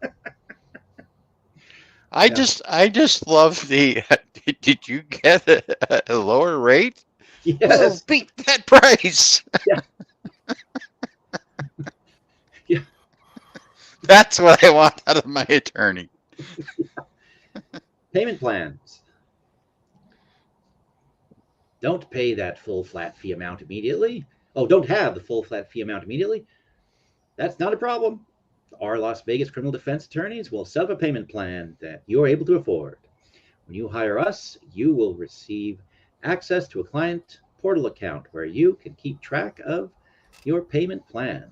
I just love the. Did you get a lower rate? Yes. We'll beat that price. Yeah. Yeah. That's what I want out of my attorney. Payment plans. Don't pay that full flat fee amount immediately. Oh, don't have the full flat fee amount immediately. That's not a problem. Our Las Vegas criminal defense attorneys will set up a payment plan that you're able to afford. When you hire us, you will receive access to a client portal account where you can keep track of your payment plan.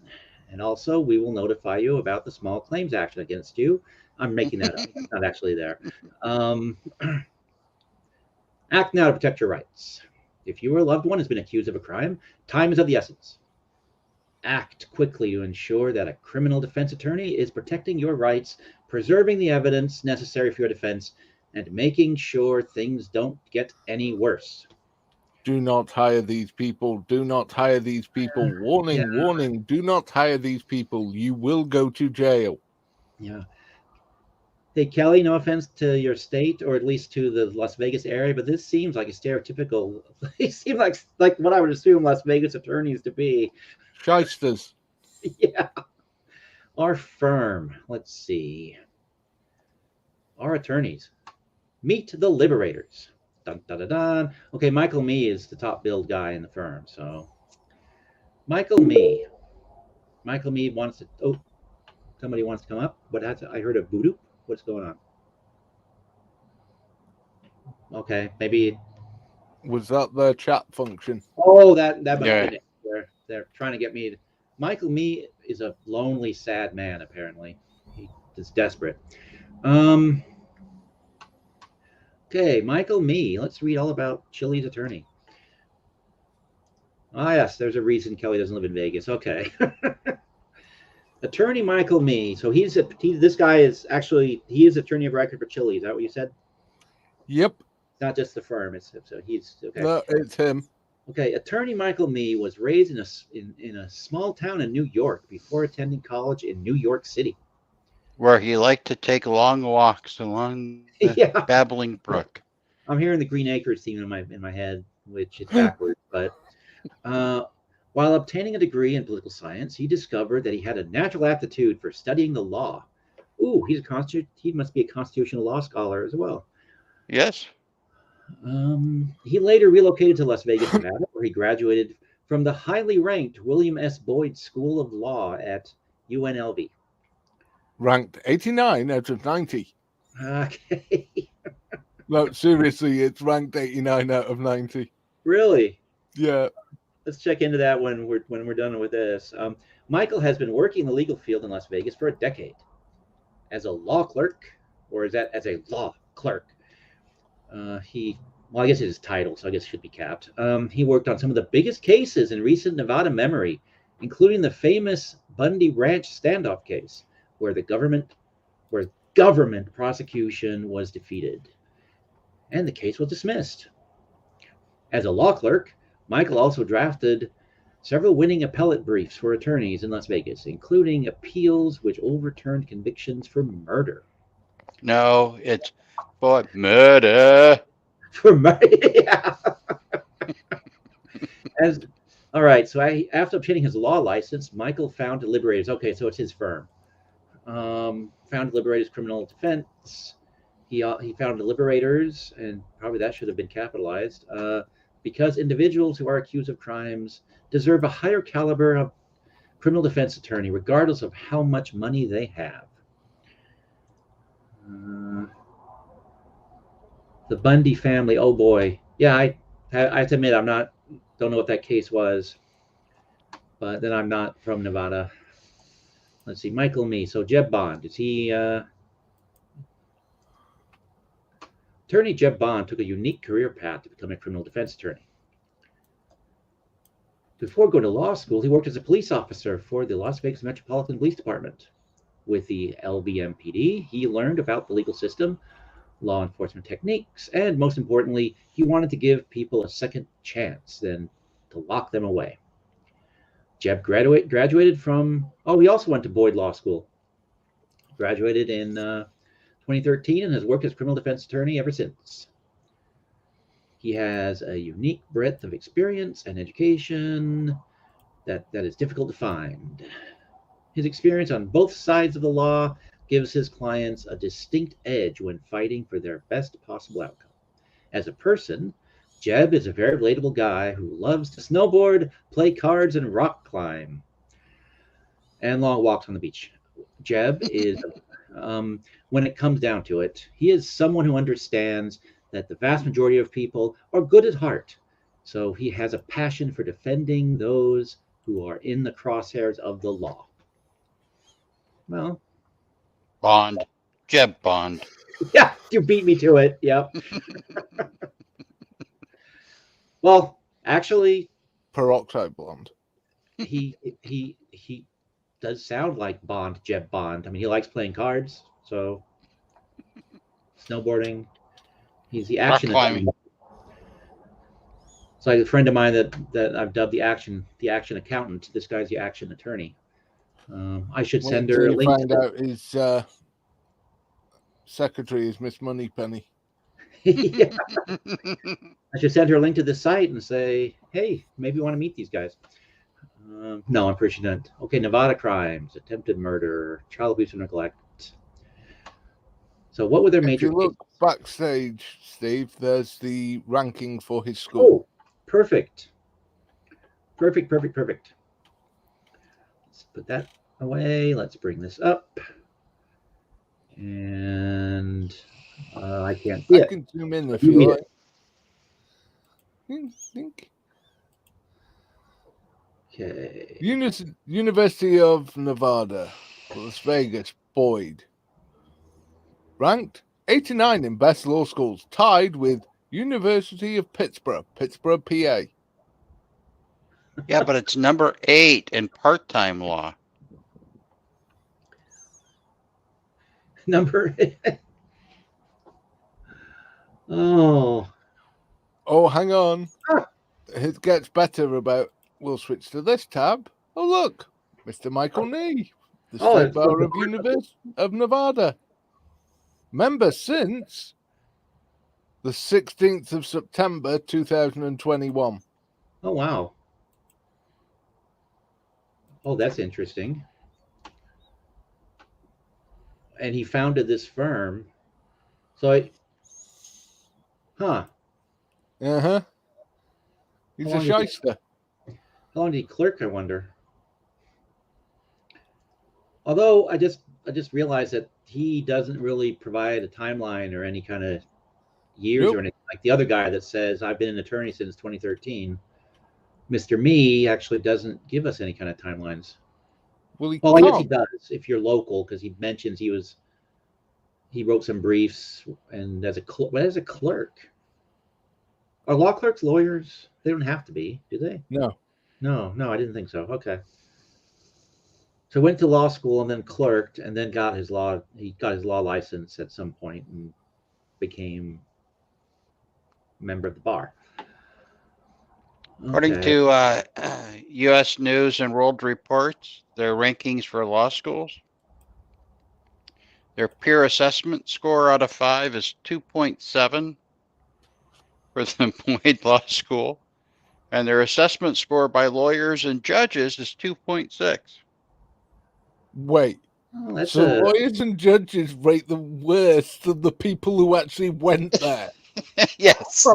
And also, we will notify you about the small claims action against you. I'm making that up. It's not actually there. Act now to protect your rights. If your loved one has been accused of a crime, time is of the essence. Act quickly to ensure that a criminal defense attorney is protecting your rights, preserving the evidence necessary for your defense, and making sure things don't get any worse. Do not hire these people. Do not hire these people. Warning, warning. Do not hire these people. You will go to jail. Yeah. Hey, Kelly, no offense to your state or at least to the Las Vegas area, but this seems like a stereotypical, it seems like what I would assume Las Vegas attorneys to be. Shysters. Yeah. Our firm, let's see. Our attorneys. Meet the Liberators. Dun, dun, dun, dun. Okay, Michael Mee is the top billed guy in the firm. So, Michael Mee. Michael Mee wants to. Oh, somebody wants to come up. What has I heard a voodoo? What's going on? Okay, maybe. Was that their chat function? Oh, that must Yeah. have been it. They're trying to get me. Michael Mee is a lonely, sad man. Apparently, he is desperate. Okay, Michael Mee. Let's read all about Chili's attorney. Ah, yes, there's a reason Kelly doesn't live in Vegas. Okay. Attorney Michael Mee. So this guy is actually, he is attorney of record for Chili. Is that what you said? Yep. Not just the firm. So he's okay. No, it's him. Okay, attorney Michael Mee was raised in a small town in New York before attending college in New York City. Where he liked to take long walks along the Yeah. babbling brook. I'm hearing the Green Acres theme in my head, which is backwards. But while obtaining a degree in political science, he discovered that he had a natural aptitude for studying the law. Ooh, he must be a constitutional law scholar as well. Yes. He later relocated to Las Vegas, Nevada, where he graduated from the highly ranked William S. Boyd School of Law at UNLV. Ranked 89 out of 90. Okay. No, seriously, it's ranked 89 out of 90. Really? Yeah. Let's check into that when we're done with this. Michael has been working in the legal field in Las Vegas for a decade as a law clerk, or is that as a law clerk? I guess it's his title, so I guess it should be capped. He worked on some of the biggest cases in recent Nevada memory, including the famous Bundy Ranch standoff case, where government prosecution was defeated, and the case was dismissed. As a law clerk, Michael also drafted several winning appellate briefs for attorneys in Las Vegas, including appeals which overturned convictions for murder. No, it's for murder. For murder, yeah. All right, so after obtaining his law license, Michael founded Liberators. Okay, so it's his firm. Founded Liberators Criminal Defense. He founded Liberators, and probably that should have been capitalized, because individuals who are accused of crimes deserve a higher caliber of criminal defense attorney, regardless of how much money they have. The Bundy family. Oh boy, yeah. I have to admit, don't know what that case was, but then I'm not from Nevada. Let's see, Michael Mee. So Jeb Bond, is he? Attorney Jeb Bond took a unique career path to become a criminal defense attorney. Before going to law school, he worked as a police officer for the Las Vegas Metropolitan Police Department. With the LVMPD, he learned about the legal system, law enforcement techniques, and most importantly, he wanted to give people a second chance than to lock them away. Jeb graduated from, he also went to Boyd Law School. Graduated in 2013 and has worked as criminal defense attorney ever since. He has a unique breadth of experience and education that is difficult to find. His experience on both sides of the law gives his clients a distinct edge when fighting for their best possible outcome. As a person, Jeb is a very relatable guy who loves to snowboard, play cards, and rock climb, and long walks on the beach. Jeb is, when it comes down to it, he is someone who understands that the vast majority of people are good at heart. So he has a passion for defending those who are in the crosshairs of the law. Well, Bond. Jeb Bond. yeah, you beat me to it. Yep. Well, actually, Peroxide blonde. he does sound like Bond, Jeb Bond. I mean, he likes playing cards, so snowboarding. He's the action climbing. It's like a friend of mine that I've dubbed the action accountant. This guy's the action attorney. I should Wait send till her a you link. find out his secretary is Miss Moneypenny. Yeah. I should send her a link to the site and say, hey, maybe you want to meet these guys. No, I'm pretty sure not. Okay, Nevada crimes, attempted murder, child abuse and neglect. So what were their If major you look cases? backstage, Steve, there's the ranking for his school. Oh, perfect. Perfect. Let's put that away. Let's bring this up. And I can't see I it. can zoom in if You you read like. it. Think. Okay. University of Nevada, Las Vegas, Boyd. Ranked 89 in best law schools, tied with University of Pittsburgh, PA. Yeah, but it's number 8 in part-time law. Number. Oh. Oh, hang on. Ah. It gets better about. We'll switch to this tab. Oh, look. Mr. Michael Nee, the Oh, State it's Bar from of University of Nevada. Member since the 16th of September, 2021. Oh, wow. Oh, that's interesting. And he founded this firm. So, huh. Uh-huh. He's a shyster. How long did he clerk, I wonder? Although I just realized that he doesn't really provide a timeline or any kind of years or anything like the other guy that says I've been an attorney since 2013. Mr. Me actually doesn't give us any kind of timelines. Well, I guess he does if you're local, because he mentions he wrote some briefs and as a clerk. Are law clerks lawyers? They don't have to be, do they? No, I didn't think so. Okay. So went to law school and then clerked and then got his law license at some point and became a member of the bar. According to U.S. News and World Reports, their rankings for law schools, their peer assessment score out of 5 is 2.7 for the Boyd Law School, and their assessment score by lawyers and judges is 2.6. Wait. Oh, so lawyers and judges rate the worst of the people who actually went there. Yes.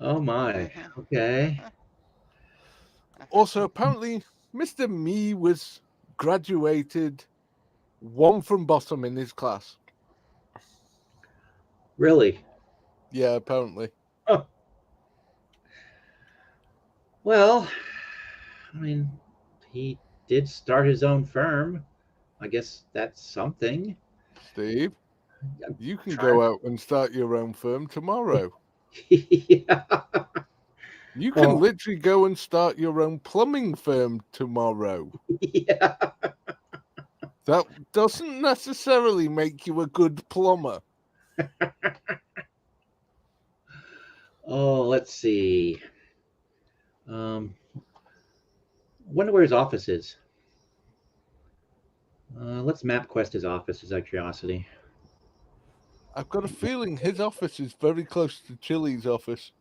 Oh my. Okay. Also, apparently, Mr. Me was graduated 1 from bottom in his class. Really? Yeah, apparently. Oh. Well, I mean, he did start his own firm. I guess that's something. Steve, you can go out and start your own firm tomorrow. Yeah. You can literally go and start your own plumbing firm tomorrow. Yeah. That doesn't necessarily make you a good plumber. Oh, let's see. Wonder where his office is. Let's MapQuest his office, as out of curiosity. I've got a feeling his office is very close to Chili's office.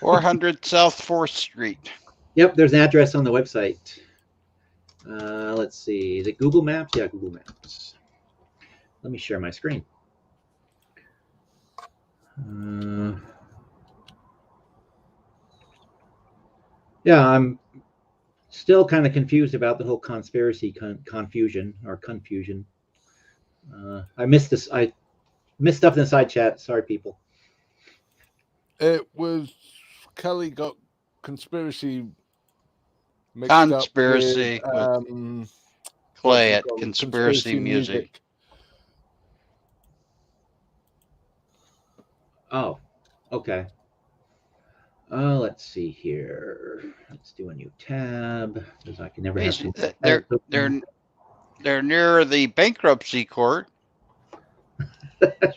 400 South 4th Street. Yep, there's an address on the website. Let's see. Is it Google Maps? Yeah, Google Maps. Let me share my screen. Yeah, I'm still kind of confused about the whole conspiracy confusion. I missed this. I missed stuff in the side chat. Sorry, people. It was Kelly got conspiracy mixed Conspiracy up with Clay at Conspiracy Music. Oh, okay. Let's see here. Let's do a new tab because I can never have to. They're near the bankruptcy court.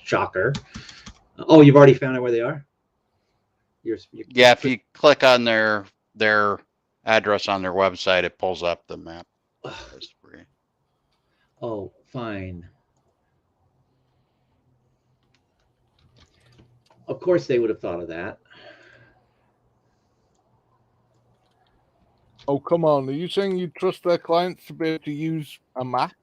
Shocker. Oh, you've already found out where they are? Yeah, if you click on their address on their website, it pulls up the map. Oh, fine. Of course they would have thought of that. Oh, come on. Are you saying you trust their clients to be able to use a map?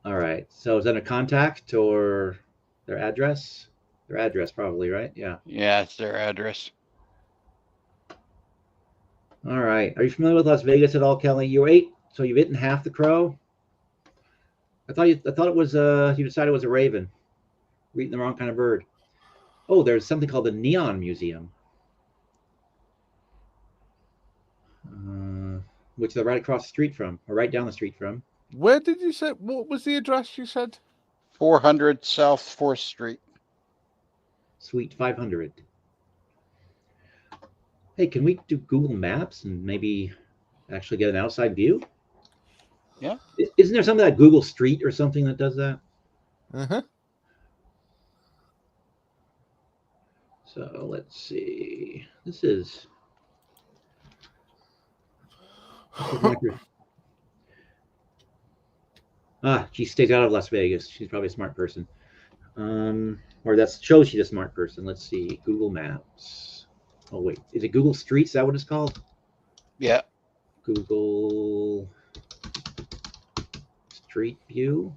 All right. So is that a contact or their address? Their address, probably, right? Yeah. Yeah, it's their address. All right. Are you familiar with Las Vegas at all, Kelly? You ate, so you've eaten half the crow. I thought it was you decided it was a raven. We're eating the wrong kind of bird. Oh, there's something called the Neon Museum, which they're right across the street from, or right down the street from. Where did you say? What was the address you said? 400 South 4th Street. Suite 500. Hey, can we do Google Maps and maybe actually get an outside view? Yeah. Isn't there something like Google Street or something that does that? Uh-huh. So let's see. This is she stays out of Las Vegas. She's probably a smart person. Or that shows she's a smart person. Let's see. Google Maps. Oh, wait. Is it Google Streets? Is that what it's called? Yeah. Google Street View.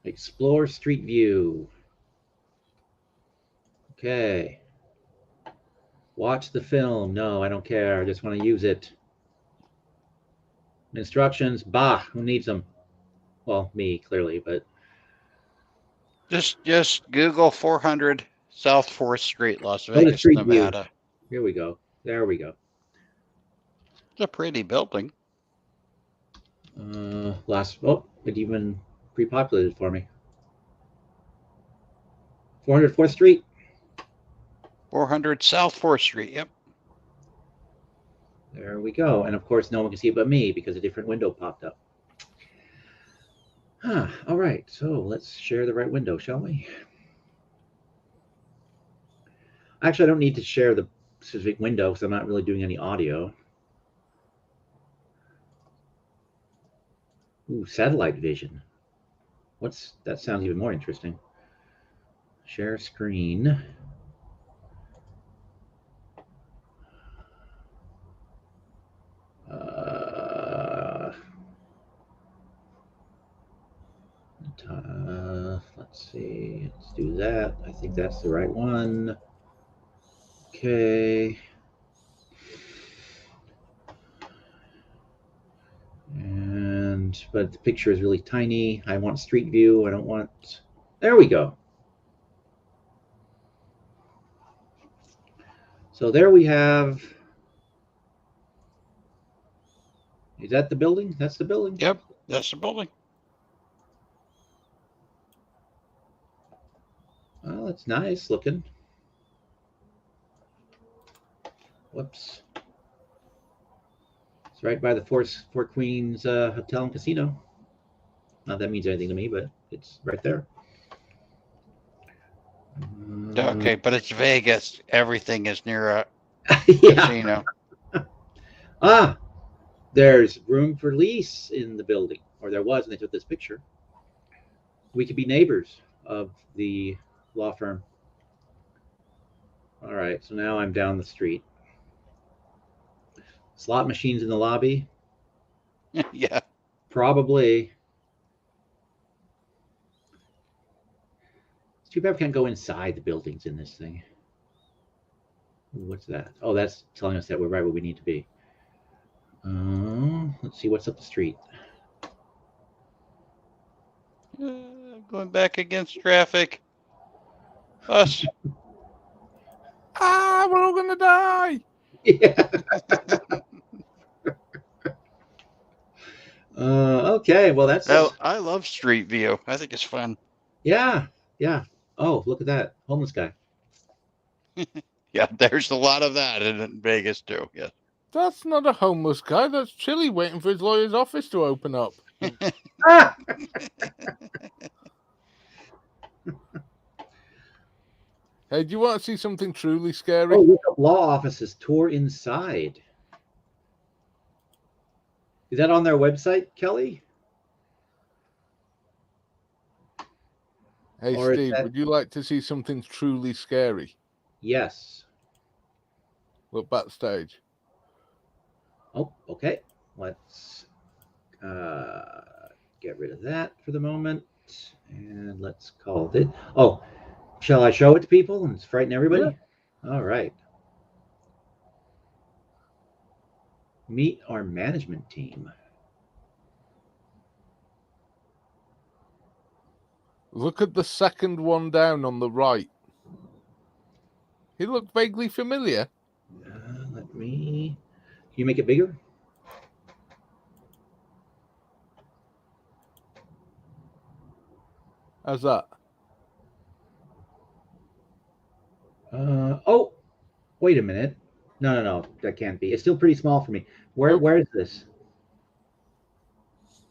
Explore Street View. Okay. Watch the film. No, I don't care. I just want to use it. Instructions. Bah, who needs them? Well, me, clearly, but. Just Google 400 South 4th Street, Las Vegas, Nevada. View. Here we go. There we go. It's a pretty building. It even pre-populated for me. 400 4th Street. 400 South 4th Street, yep. There we go. And of course, no one can see it but me because a different window popped up. All right, so let's share the right window, shall we? Actually, I don't need to share the specific window because I'm not really doing any audio. Ooh, satellite vision. That sounds even more interesting. Share screen. Let's see. Let's do that. I think that's the right one. Okay. But the picture is really tiny. I want street view. I don't want. There we go. So there we have. Is that the building? That's the building? Yep, that's the building. Well, it's nice looking. Whoops. It's right by the Four Queens Hotel and Casino. Not that means anything to me, but it's right there. Okay, but it's Vegas. Everything is near a casino. There's room for lease in the building, or there was, and they took this picture. We could be neighbors of the law firm. All right, so now I'm down the street. Slot machines in the lobby? Yeah. Probably. It's too bad we can't go inside the buildings in this thing. Ooh, what's that? Oh, that's telling us that we're right where we need to be. Let's see what's up the street. Going back against traffic. Us. We're all gonna die. Yeah. Okay, well that's. I love Street View. I think it's fun. Yeah. Oh, look at that homeless guy. Yeah, there's a lot of that in Vegas too. Yeah. That's not a homeless guy. That's Chili waiting for his lawyer's office to open up. Hey, do you want to see something truly scary? Oh, look up law offices tour inside. Is that on their website, Kelly? Hey, Or is Steve, that- would you like to see something truly scary? Yes. Look backstage. Oh, okay. Let's get rid of that for the moment. And let's call it. Oh, shall I show it to people and frighten everybody? Yeah. All right. Meet our management team. Look at the second one down on the right. He looked vaguely familiar. Let me. Can you make it bigger? How's that? Oh, wait a minute. No, that can't be. It's still pretty small for me. Where is this?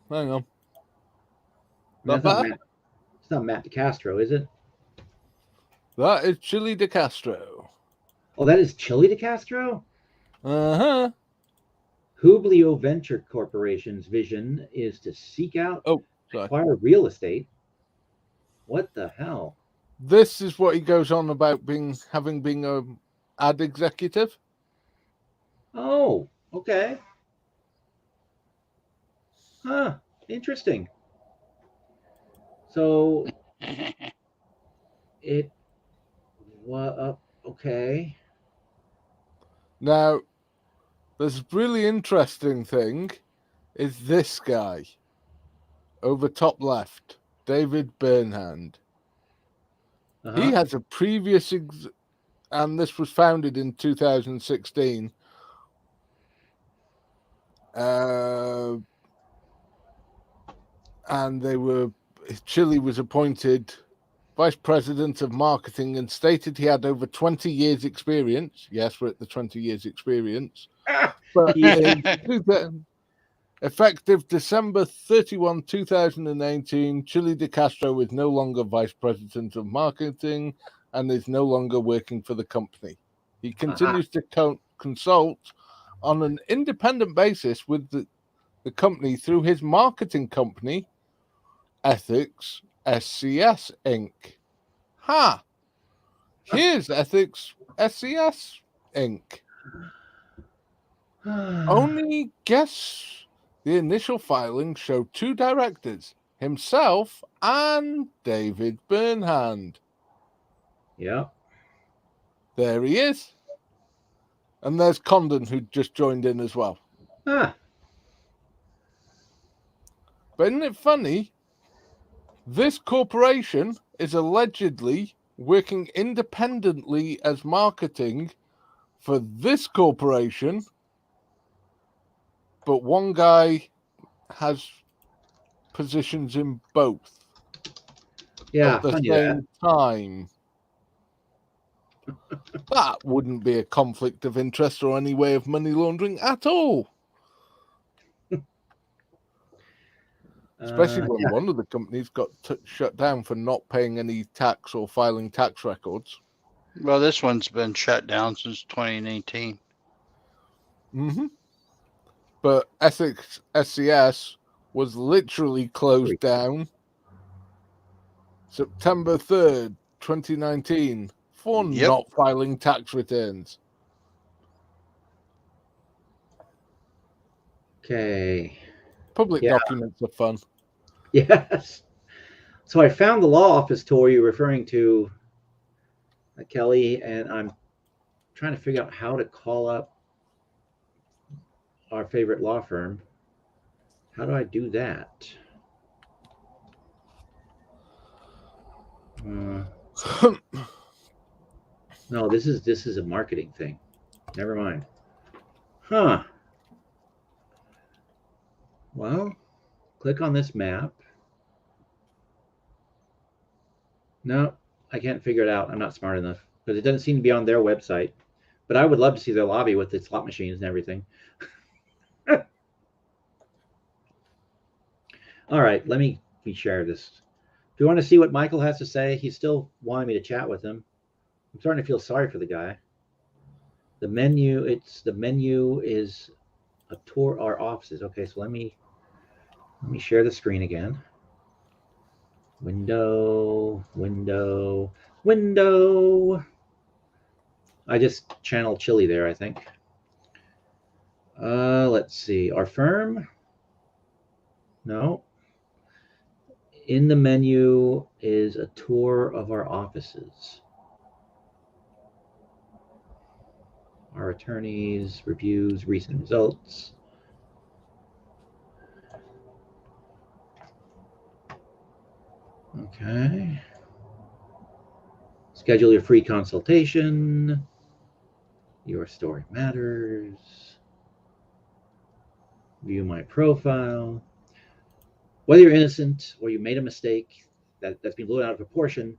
Hang on. That's not Matt, it's not Matt DeCastro, is it? That is Chilito DeCastro. Oh, that is Chilito DeCastro? Uh-huh. Hublio Venture Corporation's vision is to seek out acquire real estate. What the hell? This is what he goes on about having been an ad executive. Oh, okay. Huh. Interesting. So it was okay. Now, this really interesting thing is this guy over top left, David Bernhand. He has a previous, and this was founded in 2016. And Chile was appointed vice president of marketing and stated he had over 20 years experience. Yes, we're at the 20 years experience. But effective December 31, 2018, Chilito DeCastro is no longer vice president of marketing and is no longer working for the company. He continues to consult on an independent basis with the company through his marketing company, Ethics SCS Inc. Here's Ethics SCS Inc. Only guess the initial filings show two directors, himself and David Bernhand. Yeah. There he is. And there's Condon, who just joined in as well. But isn't it funny? This corporation is allegedly working independently as marketing for this corporation, but one guy has positions in both at the same time. That wouldn't be a conflict of interest or any way of money laundering at all. Especially when one of the companies got shut down for not paying any tax or filing tax records. Well, this one's been shut down since 2019. But Ethics SCS was literally closed down September 3rd, 2019 for not filing tax returns. Okay. Public documents are fun. Yes. So I found the law office tour you're referring to, Kelly, and I'm trying to figure out how to call up our favorite law firm. How do I do that? No, this is a marketing thing. Never mind. Well, click on this map. No, I can't figure it out. I'm not smart enough because it doesn't seem to be on their website. But I would love to see their lobby with its slot machines and everything. All right, let me share this you want to see what Michael has to say? He's still wanting me to chat with him. I'm starting to feel sorry for the guy. The menu is a tour of our offices. Okay, so let me share the screen again. Window. I just channeled Chili there, I think. Let's see. Our firm? No. In the menu is a tour of our offices. Our attorneys, reviews, recent results. Okay. Schedule your free consultation. Your story matters. View my profile. Whether you're innocent or you made a mistake that's been blown out of proportion,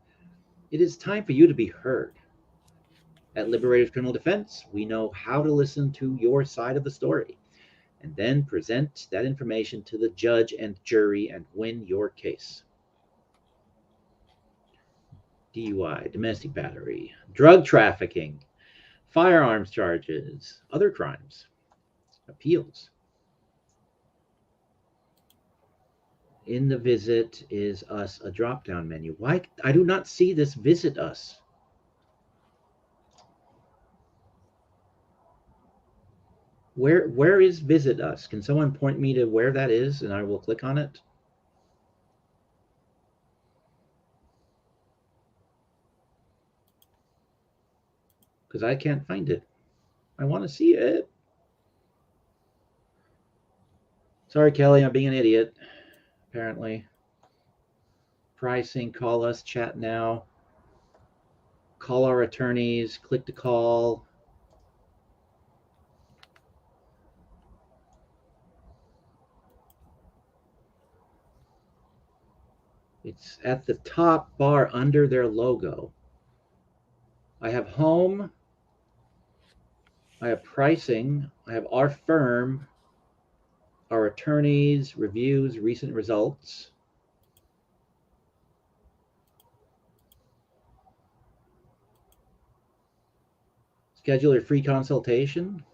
it is time for you to be heard. At Liberators Criminal Defense, we know how to listen to your side of the story and then present that information to the judge and jury and win your case. DUI, domestic battery, drug trafficking, firearms charges, other crimes, appeals. In the Visit is Us, a drop-down menu. Why? I do not see this Visit Us. Where is Visit Us? Can someone point me to where that is and I will click on it? Because I can't find it. I want to see it. Sorry, Kelly, I'm being an idiot, apparently. Pricing, call us, chat now. Call our attorneys, click to call. It's at the top bar under their logo. I have home. I have pricing. I have our firm, our attorneys, reviews, recent results. Schedule your free consultation.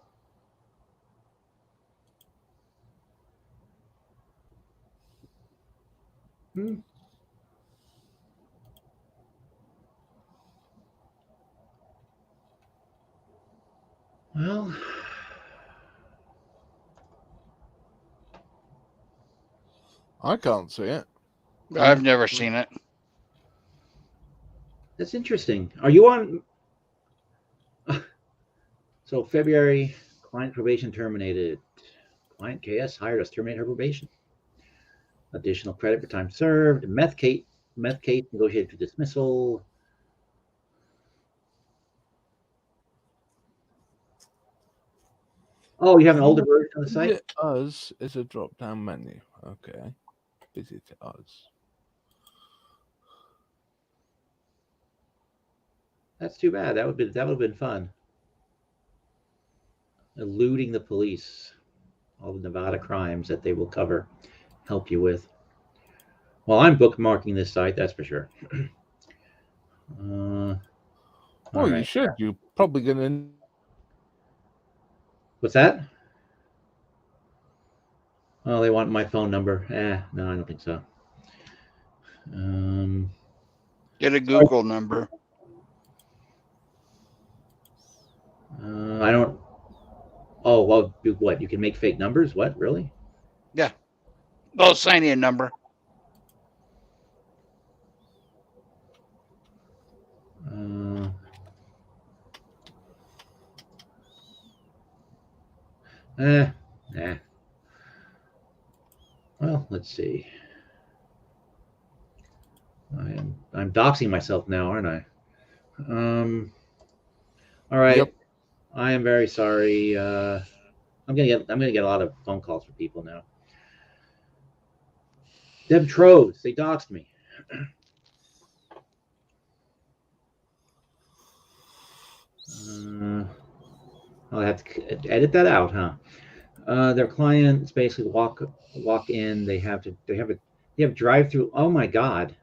Well, I can't see it. I've never seen it. that's interesting. Are you on? So February, client probation terminated. Client KS hired us, terminate her probation. Additional credit for time served. Meth case negotiated for dismissal. Oh, you have an older version of the site? Visit Us is a drop-down menu. Okay. Visit Us. That's too bad. That would have been fun. Eluding the police. All the Nevada crimes that they will help you with. Well, I'm bookmarking this site, that's for sure. Well, right. you should. You're probably going to... What's that? Oh, they want my phone number. No, I don't think so. Get a Google number. I don't. Oh, well, what? You can make fake numbers? What? Really? Yeah. They'll assign you a number. Well, let's see. I'm doxing myself now, aren't I? All right. Yep. I am very sorry. I'm gonna get a lot of phone calls from people now. Deb Troves, they doxed me. I'll have to edit that out, huh? Their clients basically walk in. They have drive-through. Oh my God,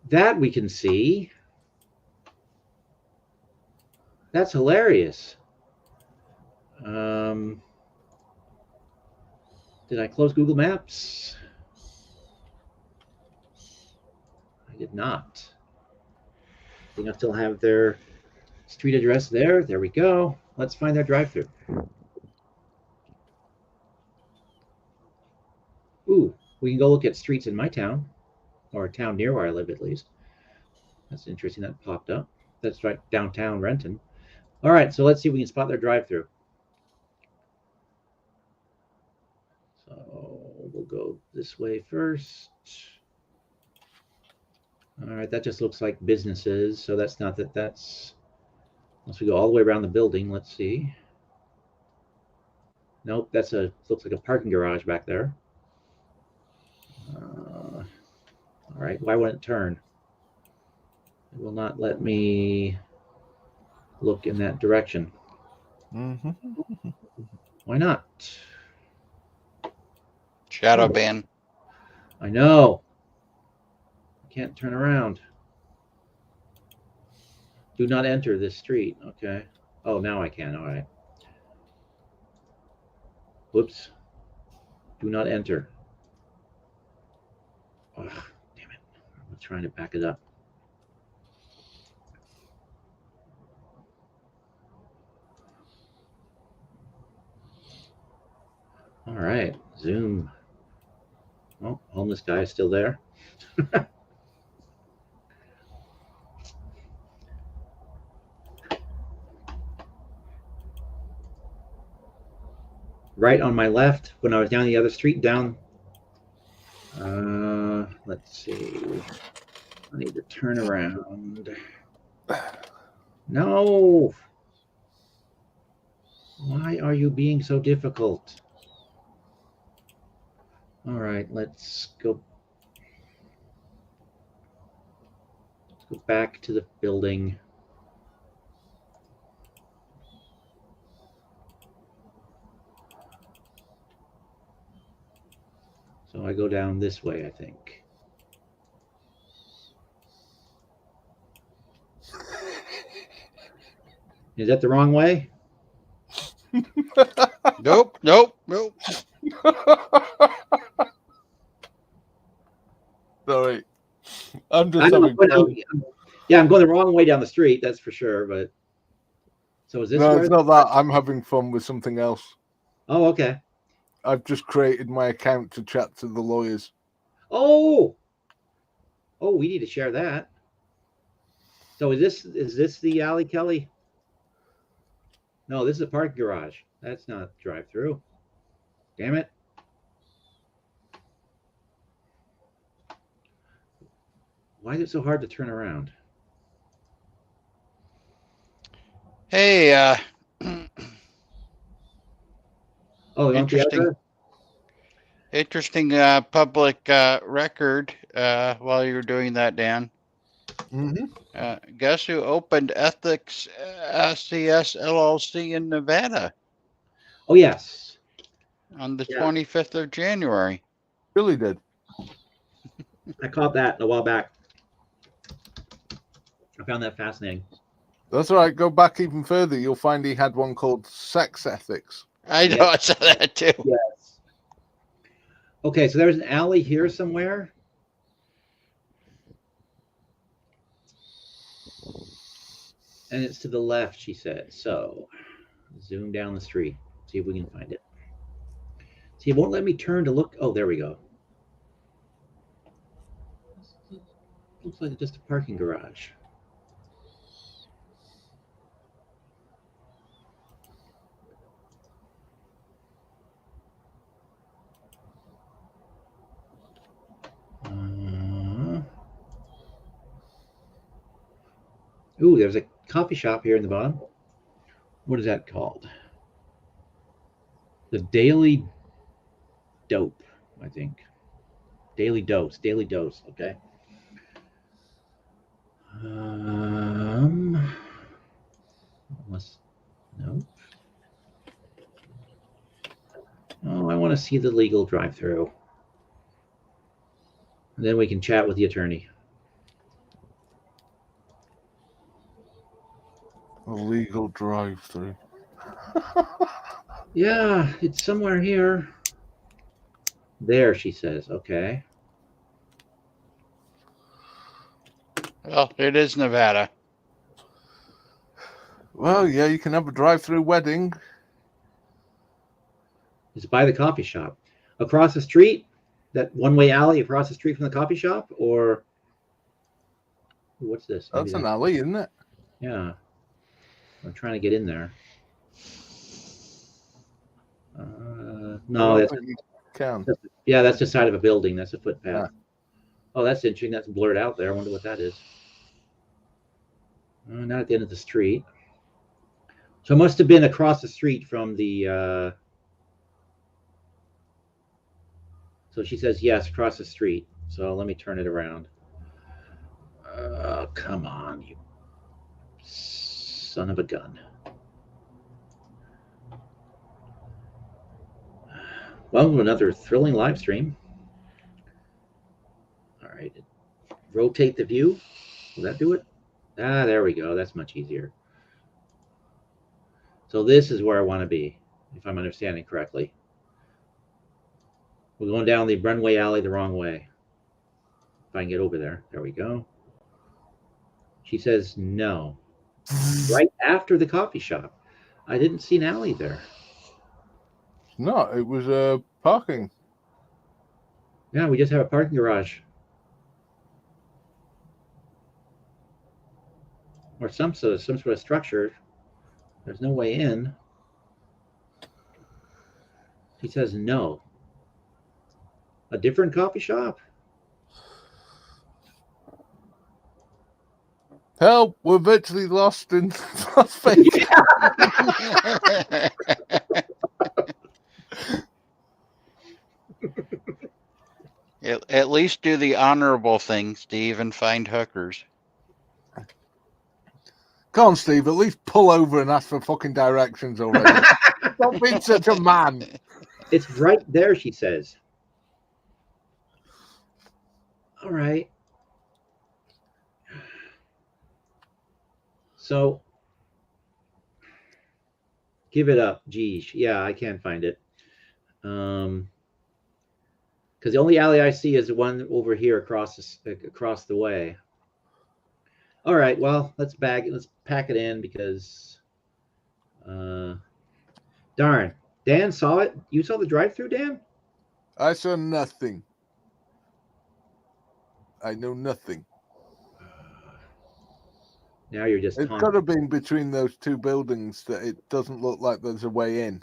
That we can see. That's hilarious. Did I close Google Maps? I did not. I think I still have their street address there. There we go. Let's find their drive-through. Ooh, we can go look at streets in my town, or a town near where I live at least. That's interesting. That popped up. That's right, downtown Renton. All right, so let's see if we can spot their drive-through. So we'll go this way first. All right, that just looks like businesses, so that's not that. That's unless we go all the way around the building. Let's see. Nope, that's looks like a parking garage back there. All right, why wouldn't it turn? It will not let me look in that direction. Why not? Shadow ban. I know. I can't turn around. Do not enter this street. Okay. Oh, now I can. All right. Whoops. Do not enter. Oh, damn it. I'm trying to back it up. All right. Zoom. Oh, homeless guy is still there. Right on my left, when I was down the other street, down. Let's see. I need to turn around. No. Why are you being so difficult? All right, let's go back to the building. So I go down this way, I think. Is that the wrong way? Nope, nope, nope. Sorry. I'm just having fun. Yeah, I'm going the wrong way down the street, that's for sure. But so is this? No, it's not that. I'm having fun with something else. Oh, okay. I've just created my account to chat to the lawyers. Oh, we need to share that. So is this the alley, Kelly? No, this is a parking garage. That's not drive-through. Damn it. Why is it so hard to turn around? Hey, Oh, interesting public record while you were doing that, Dan. Guess who opened Ethics SCS LLC in Nevada? Oh, yes. On the 25th of January. Really did. I caught that a while back. I found that fascinating. That's all right. Go back even further. You'll find he had one called Sex Ethics. I know, I saw that too. Yes. Okay, so there's an alley here somewhere. And it's to the left, she said. So zoom down the street. See if we can find it. See, it won't let me turn to look. Oh, there we go. Looks like it's just a parking garage. Ooh, there's a coffee shop here in the bottom. What is that called? The Daily Dope, I think. Daily Dose. Okay. Nope. Oh, I want to see the legal drive-through. And then we can chat with the attorney. Illegal drive-through. Yeah, it's somewhere here. There, she says. Okay. Well, it is Nevada. Well, yeah, you can have a drive-through wedding. It's by the coffee shop. Across the street? That one-way alley across the street from the coffee shop? Or what's this? Maybe That's an alley, isn't it? Yeah. I'm trying to get in there. No, I that's, don't think you can. yeah, that's the side of a building. That's a footpath. Yeah. Oh, that's interesting. That's blurred out there. I wonder what that is. Not at the end of the street. So it must have been across the street from the. So she says yes, across the street. So let me turn it around. Come on, you son of a gun. Well, another thrilling live stream. All right. Rotate the view. Will that do it? Ah, there we go. That's much easier. So this is where I want to be, if I'm understanding correctly. We're going down the runway alley the wrong way. If I can get over there. There we go. She says no. Right after the coffee shop. I didn't see an alley there. No, it was parking. Yeah, we just have a parking garage. Or some sort of structure. There's no way in. She says no. A different coffee shop? Help! We're virtually lost in Las Vegas. At least do the honorable thing, Steve, and find hookers. Come on, Steve, at least pull over and ask for fucking directions already. Don't be such a man. It's right there, she says. All right. So, give it up. Geez. Yeah, I can't find it. Because the only alley I see is the one over here across the way. All right, well, let's pack it in because, darn, Dan saw it. You saw the drive-through, Dan? I saw nothing. I know nothing. Now you're just. It's got to be between those two buildings that it doesn't look like there's a way in.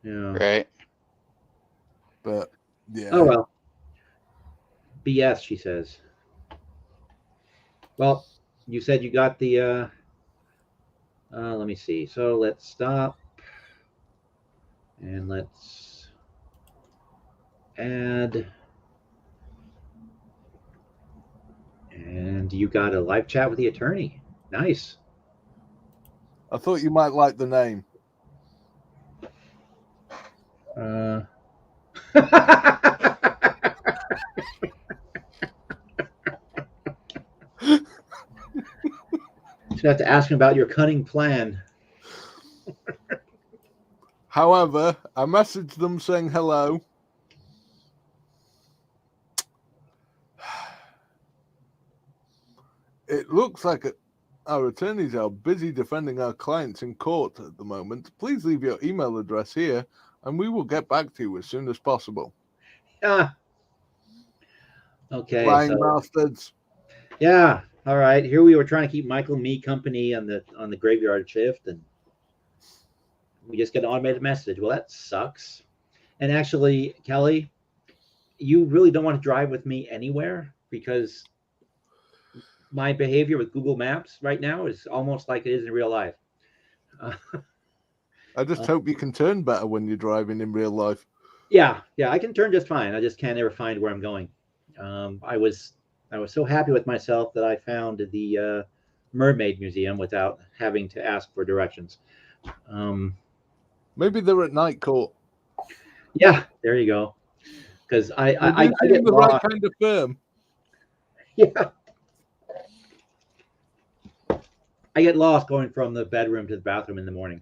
Yeah. Right. But yeah. Oh well. BS, she says. Well, you said you got the. Let me see. So let's stop. And let's add. And you got a live chat with the attorney. Nice. I thought you might like the name. Should have to ask him about your cunning plan. However, I messaged them saying hello. It looks like our attorneys are busy defending our clients in court at the moment. Please leave your email address here, and we will get back to you as soon as possible. Yeah. Okay. Flying bastards. Yeah. All right. Here we were trying to keep Michael and me company on the graveyard shift, and we just get an automated message. Well, that sucks. And actually, Kelly, you really don't want to drive with me anywhere because my behavior with Google Maps right now is almost like it is in real life. I just hope you can turn better when you're driving in real life. Yeah, I can turn just fine. I just can't ever find where I'm going. I was so happy with myself that I found the Mermaid Museum without having to ask for directions. Maybe they're at night court. Yeah, there you go. Because I get the lost. right kind of firm. Yeah. I get lost going from the bedroom to the bathroom in the morning.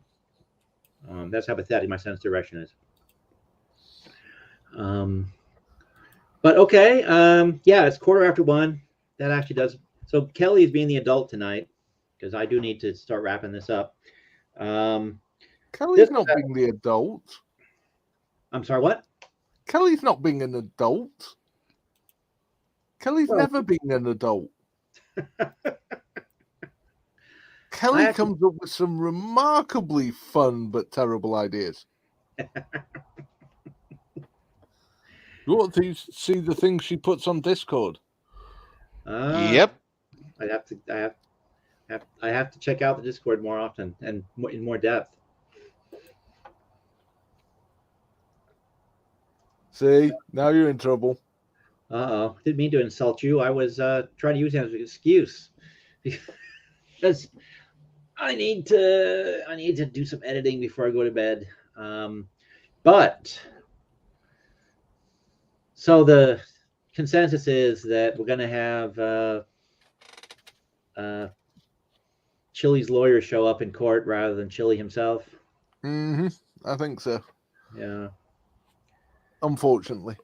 That's how pathetic my sense of direction is. But okay, yeah, it's 1:15. That actually does. So Kelly is being the adult tonight because I do need to start wrapping this up. Kelly's not being the adult. I'm sorry, what? Kelly's not being an adult. Kelly's never been an adult. Kelly comes up with some remarkably fun but terrible ideas. You ought to see the things she puts on Discord. Yep. I have to check out the Discord more often and in more depth. See, now you're in trouble. Uh-oh. Didn't mean to insult you. I was trying to use it as an excuse because I need to do some editing before I go to bed. But so the consensus is that we're going to have Chili's lawyer show up in court rather than Chili himself. Mm-hmm. I think so. Yeah. Unfortunately.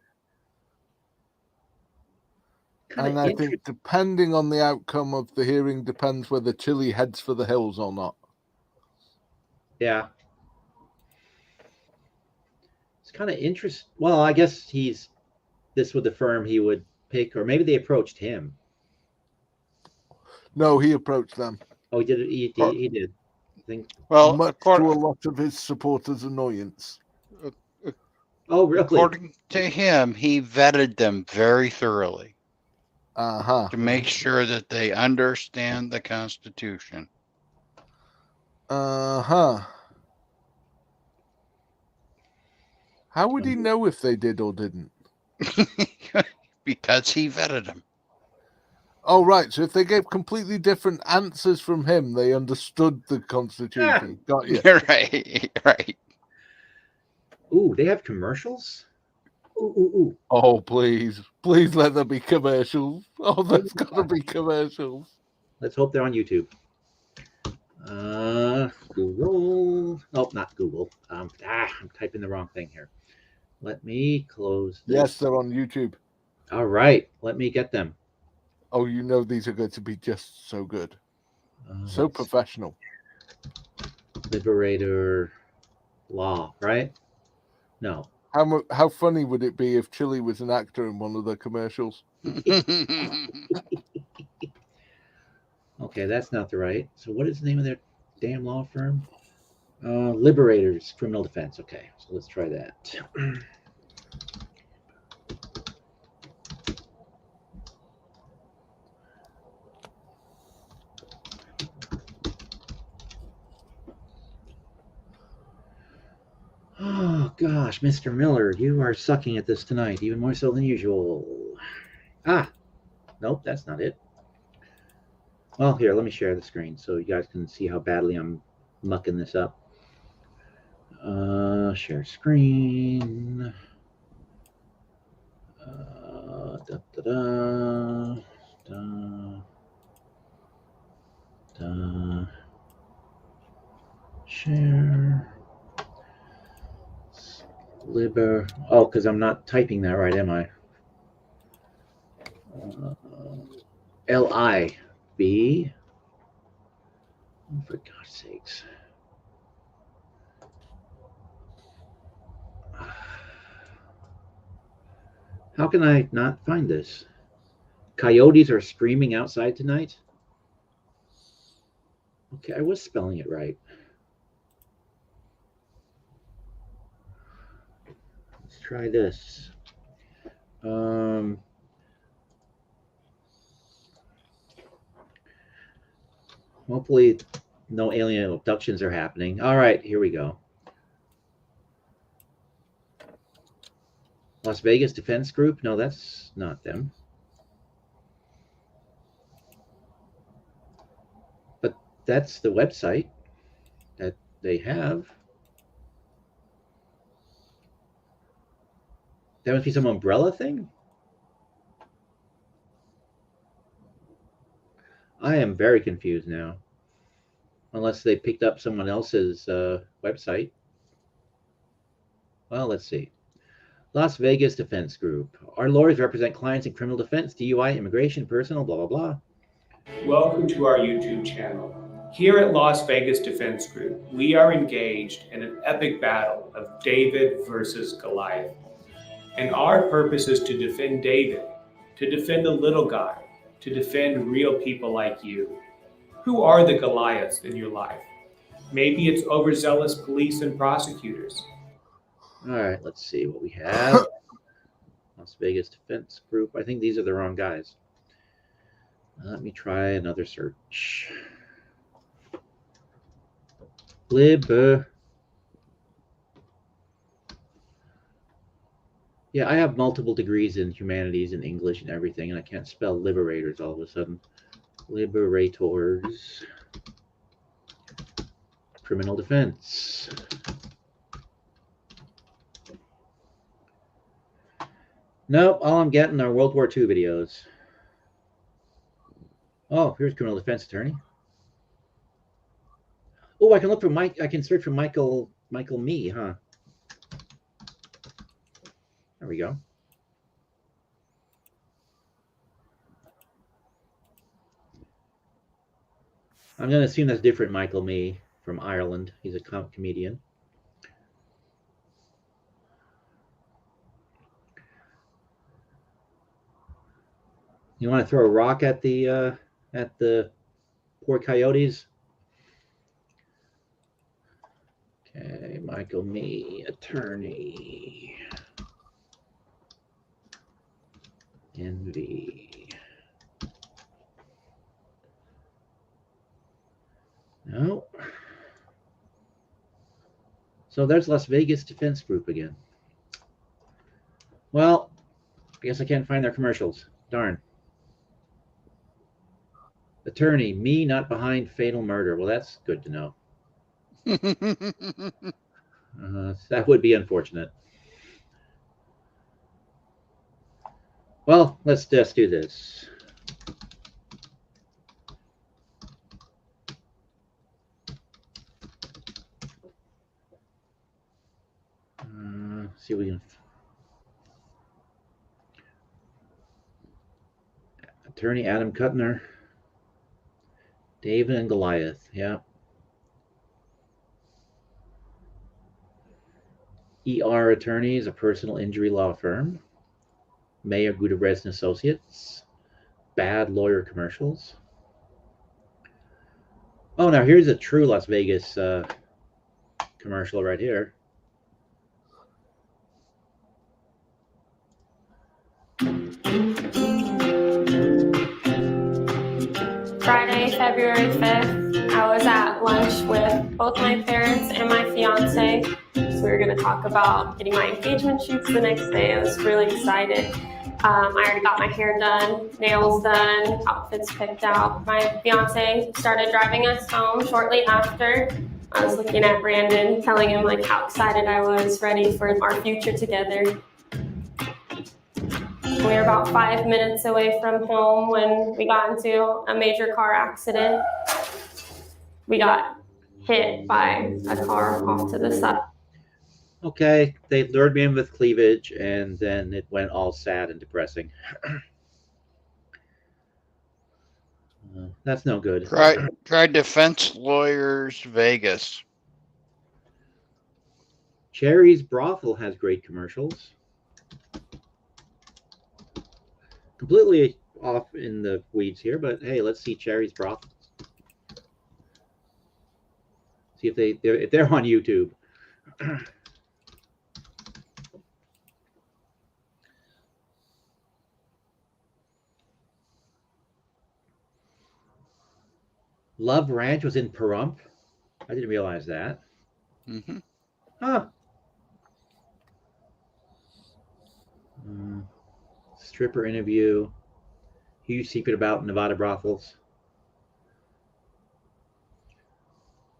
And I think depending on the outcome of the hearing depends whether Chili heads for the hills or not. Yeah. It's kind of interesting. Well, I guess this with the firm he would pick, or maybe they approached him. No, he approached them. Oh, he did. He did. I think. Well, much to a lot of his supporters' annoyance. Oh, really? According to him, he vetted them very thoroughly. Uh-huh. To make sure that they understand the Constitution. Uh-huh. How would he know if they did or didn't? Because he vetted them. Oh, right. So if they gave completely different answers from him, they understood the Constitution. Got you. Right. Ooh, they have commercials? Ooh. Oh, please. Please let there be commercials. Oh, there's got to be commercials. Let's hope they're on YouTube. Google. Nope, not Google. I'm typing the wrong thing here. Let me close this. Yes, they're on YouTube. All right. Let me get them. Oh, you know these are going to be just so good. So professional. Liberator Law, right? No. How funny would it be if Chili was an actor in one of the commercials? Okay, that's not the right. So what is the name of their damn law firm? Liberators Criminal Defense. Okay, so let's try that. Oh gosh, Mr. Miller, you are sucking at this tonight, even more so than usual. Nope, that's not it. Well, here, let me share the screen so you guys can see how badly I'm mucking this up. Share screen. Share. Oh, because I'm not typing that right, am I? LIB. Oh, for God's sakes. How can I not find this? Coyotes are screaming outside tonight? Okay, I was spelling it right. Let's try this. Hopefully no alien abductions are happening. All right, here we go. Las Vegas Defense Group? No, that's not them. But that's the website that they have. That must be some umbrella thing? I am very confused now. unless they picked up someone else's website. Well, let's see. Las Vegas Defense Group. Our lawyers represent clients in criminal defense, DUI, immigration, personal, blah, blah, blah. Welcome to our YouTube channel. Here at Las Vegas Defense Group, we are engaged in an epic battle of David versus Goliath. And our purpose is to defend David, to defend the little guy, to defend real people like you. Who are the Goliaths in your life? Maybe it's overzealous police and prosecutors. All right, let's see what we have. Las Vegas Defense Group. I think these are the wrong guys. Let me try another search. Lib. Yeah, I have multiple degrees in humanities and English and everything, and I can't spell liberators all of a sudden. Liberators. Criminal defense. Nope, all I'm getting are World War II videos. Oh, here's criminal defense attorney. Oh, I can look for Mike. I can search for Michael Me, huh? There we go. I'm going to assume that's different Michael Me from Ireland. He's a comedian. You want to throw a rock at the poor coyotes? Okay, Michael Me, attorney. Envy. No. So there's Las Vegas Defense Group again. Well, I guess I can't find their commercials. Darn. Attorney, me not behind fatal murder. Well, that's good to know. That would be unfortunate. Well, let's just do this. See if we can. Attorney Adam Kuttner. David and Goliath, yeah. ER Attorneys, a personal injury law firm. Mayor Gutierrez and Associates. Bad lawyer commercials. Oh, now here's a true Las Vegas commercial right here. Friday, February 5th, I was at lunch with both my parents and my fiance. So we were going to talk about getting my engagement shoots the next day. I was really excited. I already got my hair done, nails done, outfits picked out. My fiance started driving us home shortly after. I was looking at Brandon, telling him like how excited I was, ready for our future together. We were about 5 minutes away from home when we got into a major car accident. We got hit by a car off to the side. Okay, they lured me in with cleavage, and then it went all sad and depressing. That's no good. Try Defense Lawyers Vegas. Cherry's Brothel has great commercials. Completely off in the weeds here, but hey, let's see Cherry's Brothel. See if they're on YouTube. Love Ranch was in Pahrump. I didn't realize that. Mm-hmm. Huh. Stripper interview. Huge secret about Nevada brothels.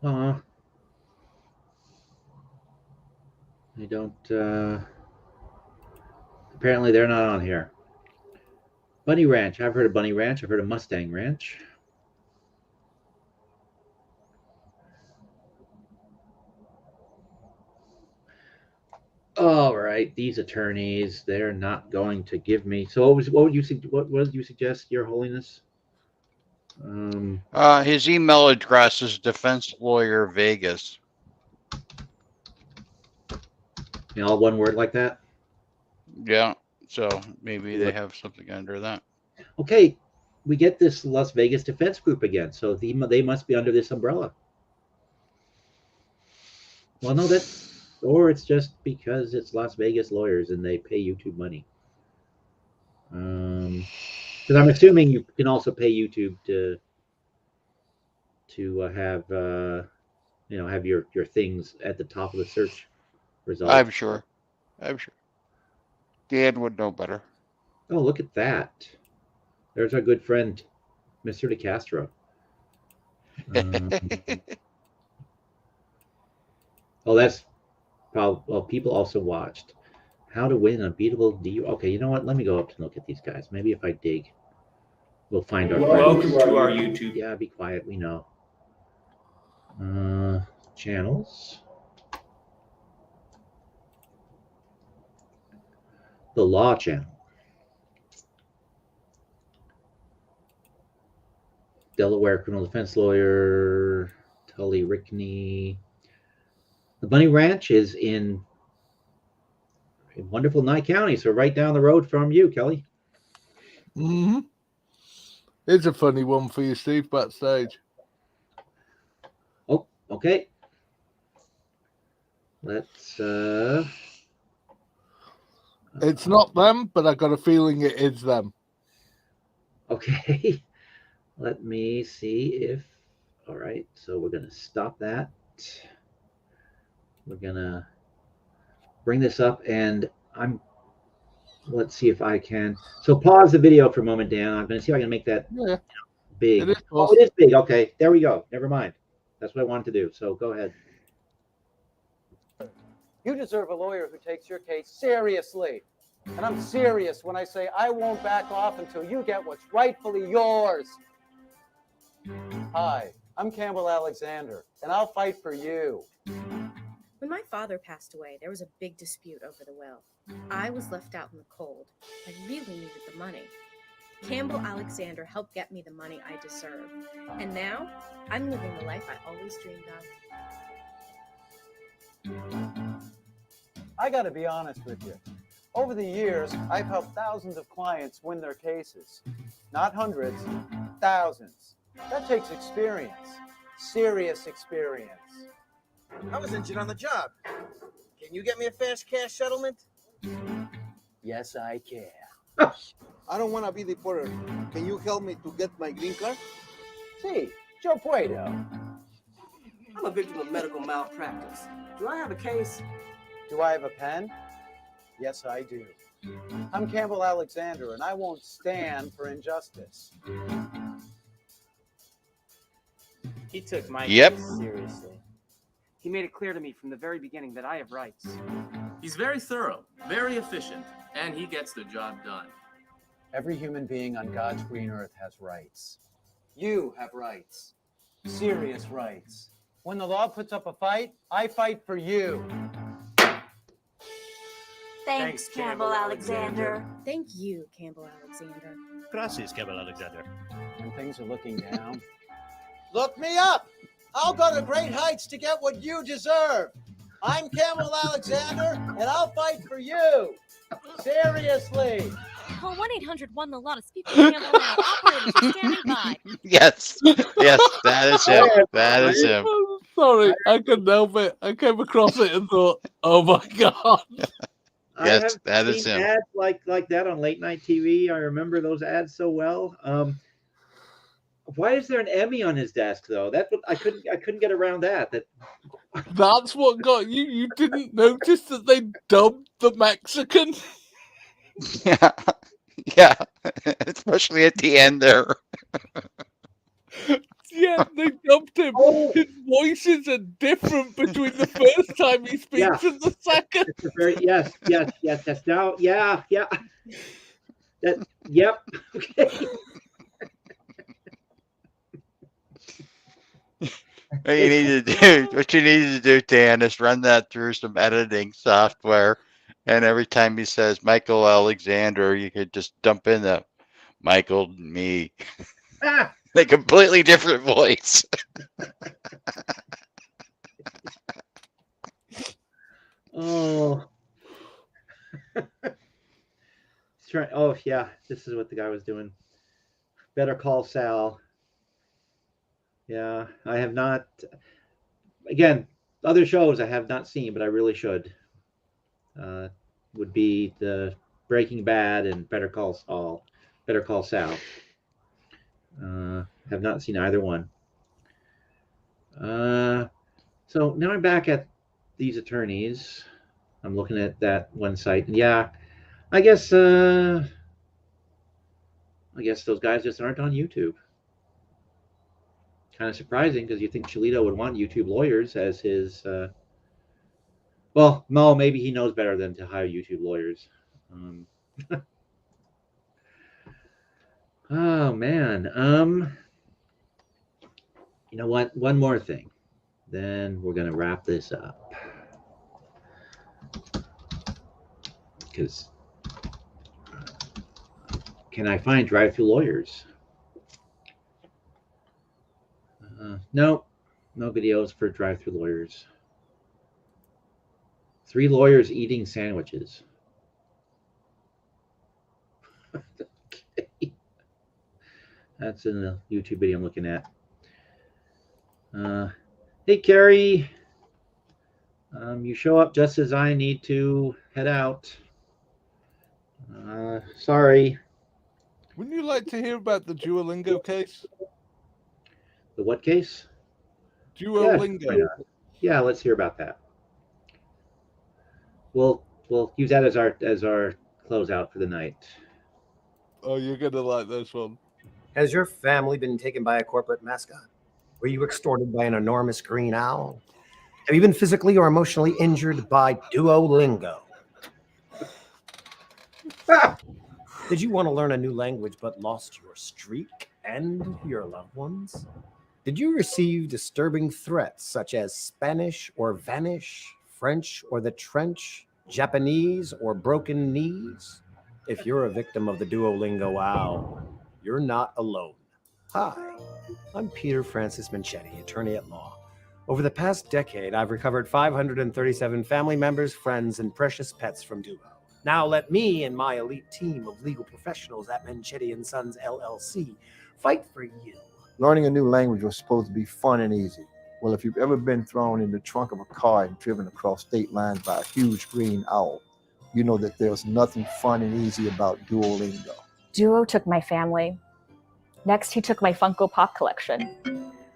They don't. Apparently, they're not on here. Bunny Ranch. I've heard of Bunny Ranch. I've heard of Mustang Ranch. All right, these attorneys, they're not going to give me. So what would you suggest, Your Holiness? His email address is Defense Lawyer Vegas. All one word like that? Yeah, so maybe they have something under that. Okay, we get this Las Vegas Defense Group again, so they must be under this umbrella. Well, no, or it's just because it's Las Vegas lawyers and they pay YouTube money. Because I'm assuming you can also pay YouTube to have have your things at the top of the search results. I'm sure. Dan would know better. Oh, look at that! There's our good friend, Mr. DeCastro. Oh, that's probably. Well, people also watched How to Win Unbeatable DU. Okay, you know what? Let me go up and look at these guys. Maybe if I dig, we'll find our. Welcome to our YouTube. Yeah, be quiet. We know. Channels. The Law Channel. Delaware criminal defense lawyer Tully Rickney. The Bunny Ranch is in wonderful Nye County, so right down the road from you, Kelly. Mm-hmm. It's a funny one for you, Steve, backstage. Oh, okay. Let's It's not them, but I got a feeling it is them. Okay. Let me see if. All right, so we're going to stop that. We're going to bring this up, and let's see if I can. So pause the video for a moment, Dan. I'm going to see if I can make that big. It is big. Okay, there we go. Never mind. That's what I wanted to do. So go ahead. You deserve a lawyer who takes your case seriously. And I'm serious when I say I won't back off until you get what's rightfully yours. Hi, I'm Campbell Alexander, and I'll fight for you. When my father passed away, there was a big dispute over the will. I was left out in the cold. I really needed the money. Campbell Alexander helped get me the money I deserve. And now, I'm living the life I always dreamed of. I gotta be honest with you. Over the years, I've helped thousands of clients win their cases. Not hundreds, thousands. That takes experience. Serious experience. I was injured on the job. Can you get me a fast cash settlement? Yes, I can. I don't want to be deported. Can you help me to get my green card? See, Joe Puedo. I'm a victim of medical malpractice. Do I have a case? Do I have a pen? Yes, I do. I'm Campbell Alexander, and I won't stand for injustice. He took my Yep. case seriously. He made it clear to me from the very beginning that I have rights. He's very thorough, very efficient, and he gets the job done. Every human being on God's green earth has rights. You have rights. Serious rights. When the law puts up a fight, I fight for you. Thanks, Campbell Alexander. Thank you, Campbell Alexander. Gracias, Campbell Alexander. When things are looking down. Look me up. I'll go to great heights to get what you deserve. I'm Campbell Alexander, and I'll fight for you. Seriously. Call 1-800-WON-THE-LOT. Speak with Campbell now. Operators are standing by. Yes, that is him. That is him. Sorry, I couldn't help it. I came across it and thought, oh my God. Yes, that is him. Ads like that on late night TV. I remember those ads so well. Why is there an Emmy on his desk though? That's what I couldn't get around that. That's what got you. You didn't notice that they dubbed the Mexican? Yeah, especially at the end there. Yeah, they dubbed him. His voices are different between the first time he speaks and the second. Yes. That's now. Yeah. Yep. Okay. What you need to do, Dan, is run that through some editing software And every time he says Michael Alexander, you could just dump in the Michael me. Ah! A completely different voice. Oh. Oh, yeah. This is what the guy was doing. Better Call Sal. Yeah, I have not. Again, other shows I have not seen, but I really should. Would be the Breaking Bad and Better Call Saul. Better Call Sal. Have not seen either one. So now I'm back at these attorneys. I'm looking at that one site, and yeah, I guess those guys just aren't on YouTube. Kind of surprising because you think Chilito would want YouTube lawyers as his. Well, no, maybe he knows better than to hire YouTube lawyers. Oh man. You know what? One more thing, then we're gonna wrap this up. Because can I find drive-through lawyers? No videos for drive-through lawyers. 3 lawyers eating sandwiches. Okay. That's in the YouTube video I'm looking at. Hey, Carrie. You show up just as I need to head out. Sorry. Wouldn't you like to hear about the Duolingo case? The what case? Duolingo. Yeah, let's hear about that. We'll use that as our closeout for the night. Oh, you're gonna like this one. Has your family been taken by a corporate mascot? Were you extorted by an enormous green owl? Have you been physically or emotionally injured by Duolingo? Did you want to learn a new language but lost your streak and your loved ones? Did you receive disturbing threats such as Spanish or vanish, French or the trench, Japanese or broken knees? If you're a victim of the Duolingo owl, you're not alone. Hi, I'm Peter Francis Manchetti, attorney at law. Over the past decade, I've recovered 537 family members, friends, and precious pets from Duo. Now let me and my elite team of legal professionals at Manchetti & Sons LLC fight for you. Learning a new language was supposed to be fun and easy. Well, if you've ever been thrown in the trunk of a car and driven across state lines by a huge green owl, you know that there's nothing fun and easy about Duolingo. Duo took my family. Next, he took my Funko Pop collection.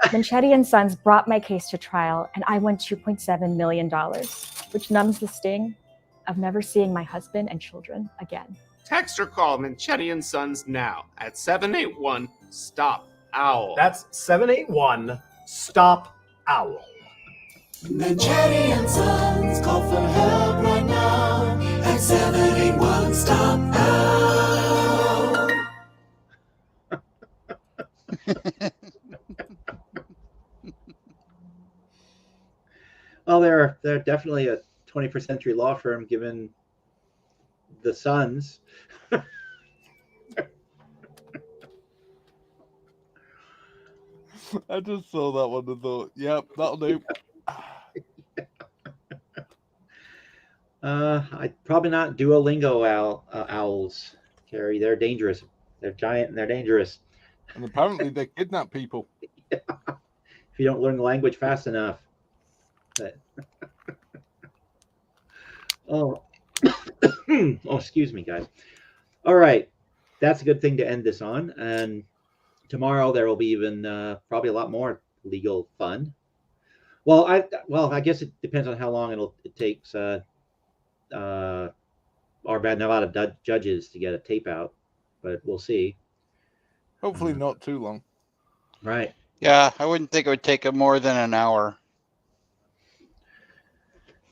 Manchetti & Sons brought my case to trial, and I won $2.7 million, which numbs the sting of never seeing my husband and children again. Text or call Manchetti & Sons now at 781-STOP-OWL. That's 781-STOP-OWL. Manchetti & Sons, call for help right now at 781-STOP-OWL. Well, they're definitely a 21st century law firm, given the Sons. I just saw that one and thought, yep, that'll do. I probably not Duolingo owls, Carrie. They're dangerous. They're giant and they're dangerous. And apparently they kidnap people. Yeah. If you don't learn the language fast enough. But... oh, excuse me, guys. All right, that's a good thing to end this on. And tomorrow there will be even probably a lot more legal fun. Well, I guess it depends on how long it takes our bad Nevada judges to get a tape out, but we'll see. Hopefully not too long. Right. Yeah, I wouldn't think it would take them more than an hour.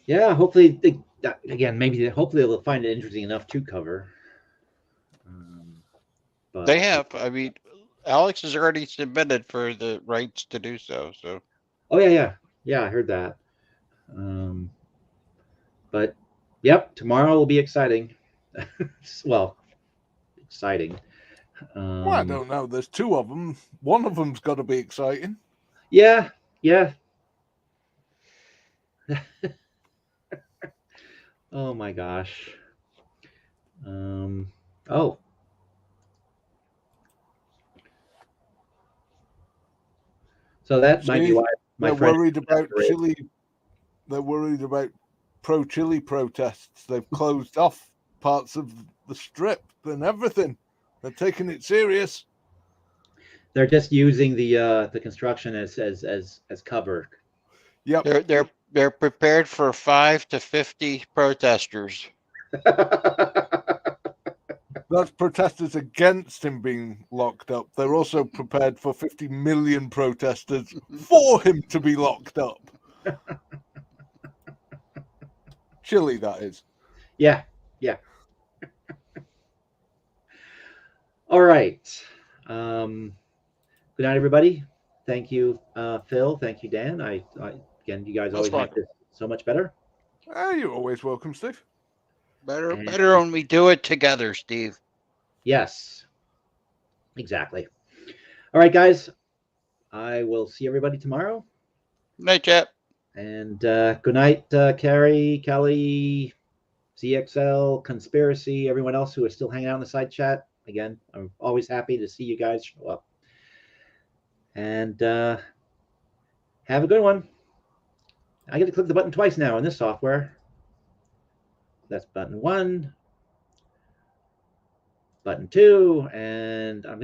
Yeah, hopefully, hopefully they'll find it interesting enough to cover. But They have. I mean, Alex has already submitted for the rights to do so. So. Oh yeah, I heard that. But Yep, tomorrow will be exciting. Well, exciting. Well, I don't know. There's two of them. One of them's got to be exciting. Yeah, yeah. Oh my gosh. Oh. So that might be why my they're friend worried about Chile. They're worried about pro-Chile protests. They've closed off parts of the strip and everything. They're taking it serious. They're just using the construction as cover. Yep. They're prepared for 5 to 50 protesters. That's protesters against him being locked up. They're also prepared for 50 million protesters for him to be locked up. Chile, that is. Yeah, yeah. All right. Good night, everybody. Thank you, Phil. Thank you, Dan. Again, you guys always make this so much better. You're always welcome, Steve. Better when we do it together, Steve. Yes, exactly. All right, guys. I will see everybody tomorrow. Night, chat. And good night, Carrie, Kelly, CXL, Conspiracy, everyone else who is still hanging out in the side chat. Again, I'm always happy to see you guys show up. And have a good one. I get to click the button twice now in this software. That's button 1, button 2, and I'm going to